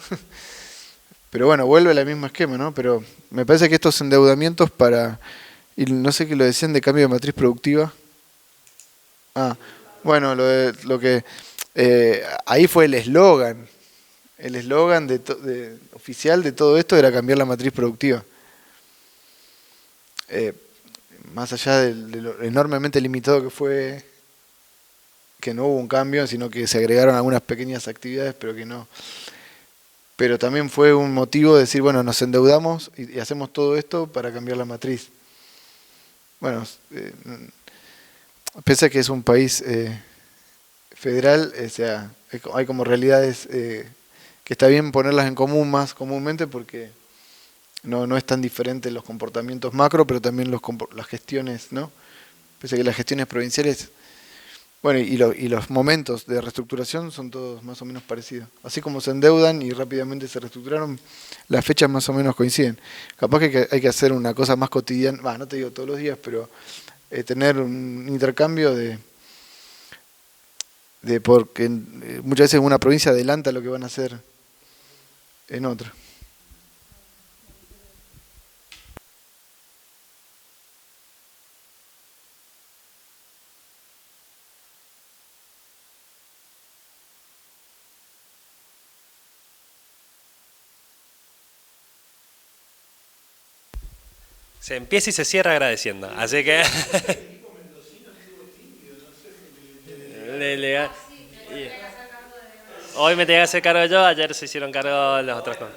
Speaker 3: Pero bueno, vuelve al mismo esquema, ¿no? Pero me parece que estos endeudamientos y no sé qué lo decían de cambio de matriz productiva. Bueno, ahí fue el eslogan. El eslogan oficial de todo esto era cambiar la matriz productiva. Más allá de lo enormemente limitado que fue, que no hubo un cambio, sino que se agregaron algunas pequeñas actividades, pero que no. Pero también fue un motivo de decir, bueno, nos endeudamos y hacemos todo esto para cambiar la matriz. Bueno, pese a que es un país federal, o sea, hay como realidades que está bien ponerlas en común más comúnmente porque no es tan diferente los comportamientos macro, pero también las gestiones, ¿no? Pese a que las gestiones provinciales, bueno, y los momentos de reestructuración son todos más o menos parecidos. Así como se endeudan y rápidamente se reestructuraron, las fechas más o menos coinciden. Capaz que hay que hacer una cosa más cotidiana, no te digo todos los días, pero tener un intercambio porque muchas veces una provincia adelanta lo que van a hacer en otra.
Speaker 1: Se empieza y se cierra agradeciendo. Así que... Hoy me tenía que hacer cargo yo, ayer se hicieron cargo los otros dos.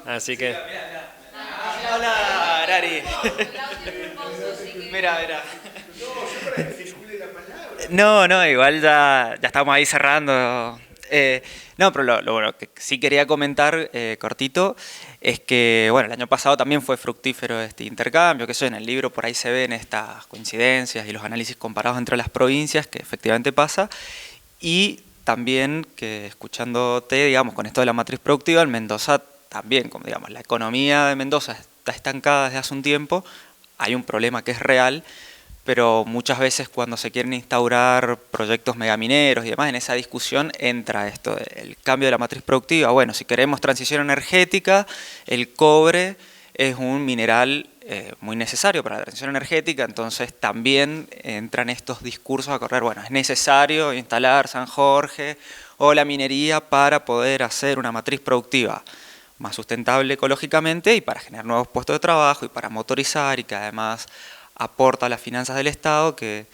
Speaker 1: Así que...
Speaker 5: Hola, Arari. Mira. No, igual ya estamos ahí cerrando. No, pero lo bueno que sí quería comentar cortito es que, bueno, el año pasado también fue fructífero este intercambio, que eso en el libro por ahí se ven estas coincidencias y los análisis comparados entre las provincias, que efectivamente pasa, y también que escuchándote, digamos, con esto de la matriz productiva, en Mendoza también, como digamos, la economía de Mendoza está estancada desde hace un tiempo, hay un problema que es real, pero muchas veces cuando se quieren instaurar proyectos megamineros y demás, en esa discusión entra esto, el cambio de la matriz productiva. Bueno, si queremos transición energética, el cobre es un mineral muy necesario para la transición energética, entonces también entran estos discursos a correr, bueno, es necesario instalar San Jorge o la minería para poder hacer una matriz productiva más sustentable ecológicamente y para generar nuevos puestos de trabajo y para motorizar y que además aporta a las finanzas del Estado, que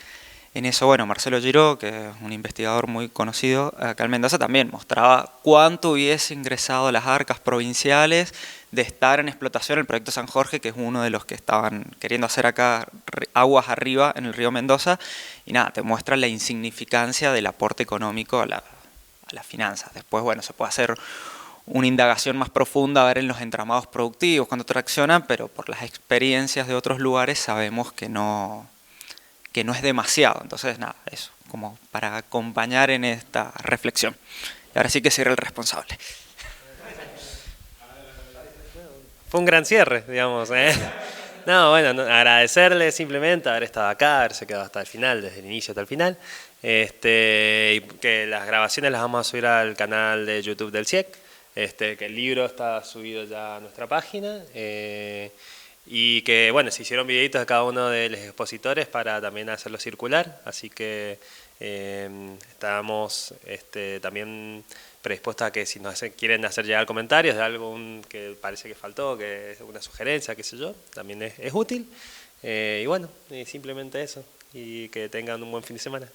Speaker 5: en eso, bueno, Marcelo Giró, que es un investigador muy conocido acá en Mendoza, también mostraba cuánto hubiese ingresado a las arcas provinciales de estar en explotación el proyecto San Jorge, que es uno de los que estaban queriendo hacer acá aguas arriba en el río Mendoza, y nada, te muestra la insignificancia del aporte económico a las finanzas. Después, bueno, se puede hacer una indagación más profunda, a ver en los entramados productivos, cuando traccionan, pero por las experiencias de otros lugares sabemos que no es demasiado. Entonces, nada, eso, como para acompañar en esta reflexión. Y ahora sí que cierra el responsable.
Speaker 1: Fue un gran cierre, digamos. No, bueno, agradecerle simplemente haber estado acá, haberse quedado hasta el final, desde el inicio hasta el final. Y que las grabaciones las vamos a subir al canal de YouTube del CIEC. Que el libro está subido ya a nuestra página. Y que, bueno, se hicieron videitos de cada uno de los expositores para también hacerlo circular. Así que estamos también predispuestos a que si nos quieren hacer llegar comentarios de algo que parece que faltó, que es una sugerencia, qué sé yo, también es útil. Y bueno, simplemente eso. Y que tengan un buen fin de semana.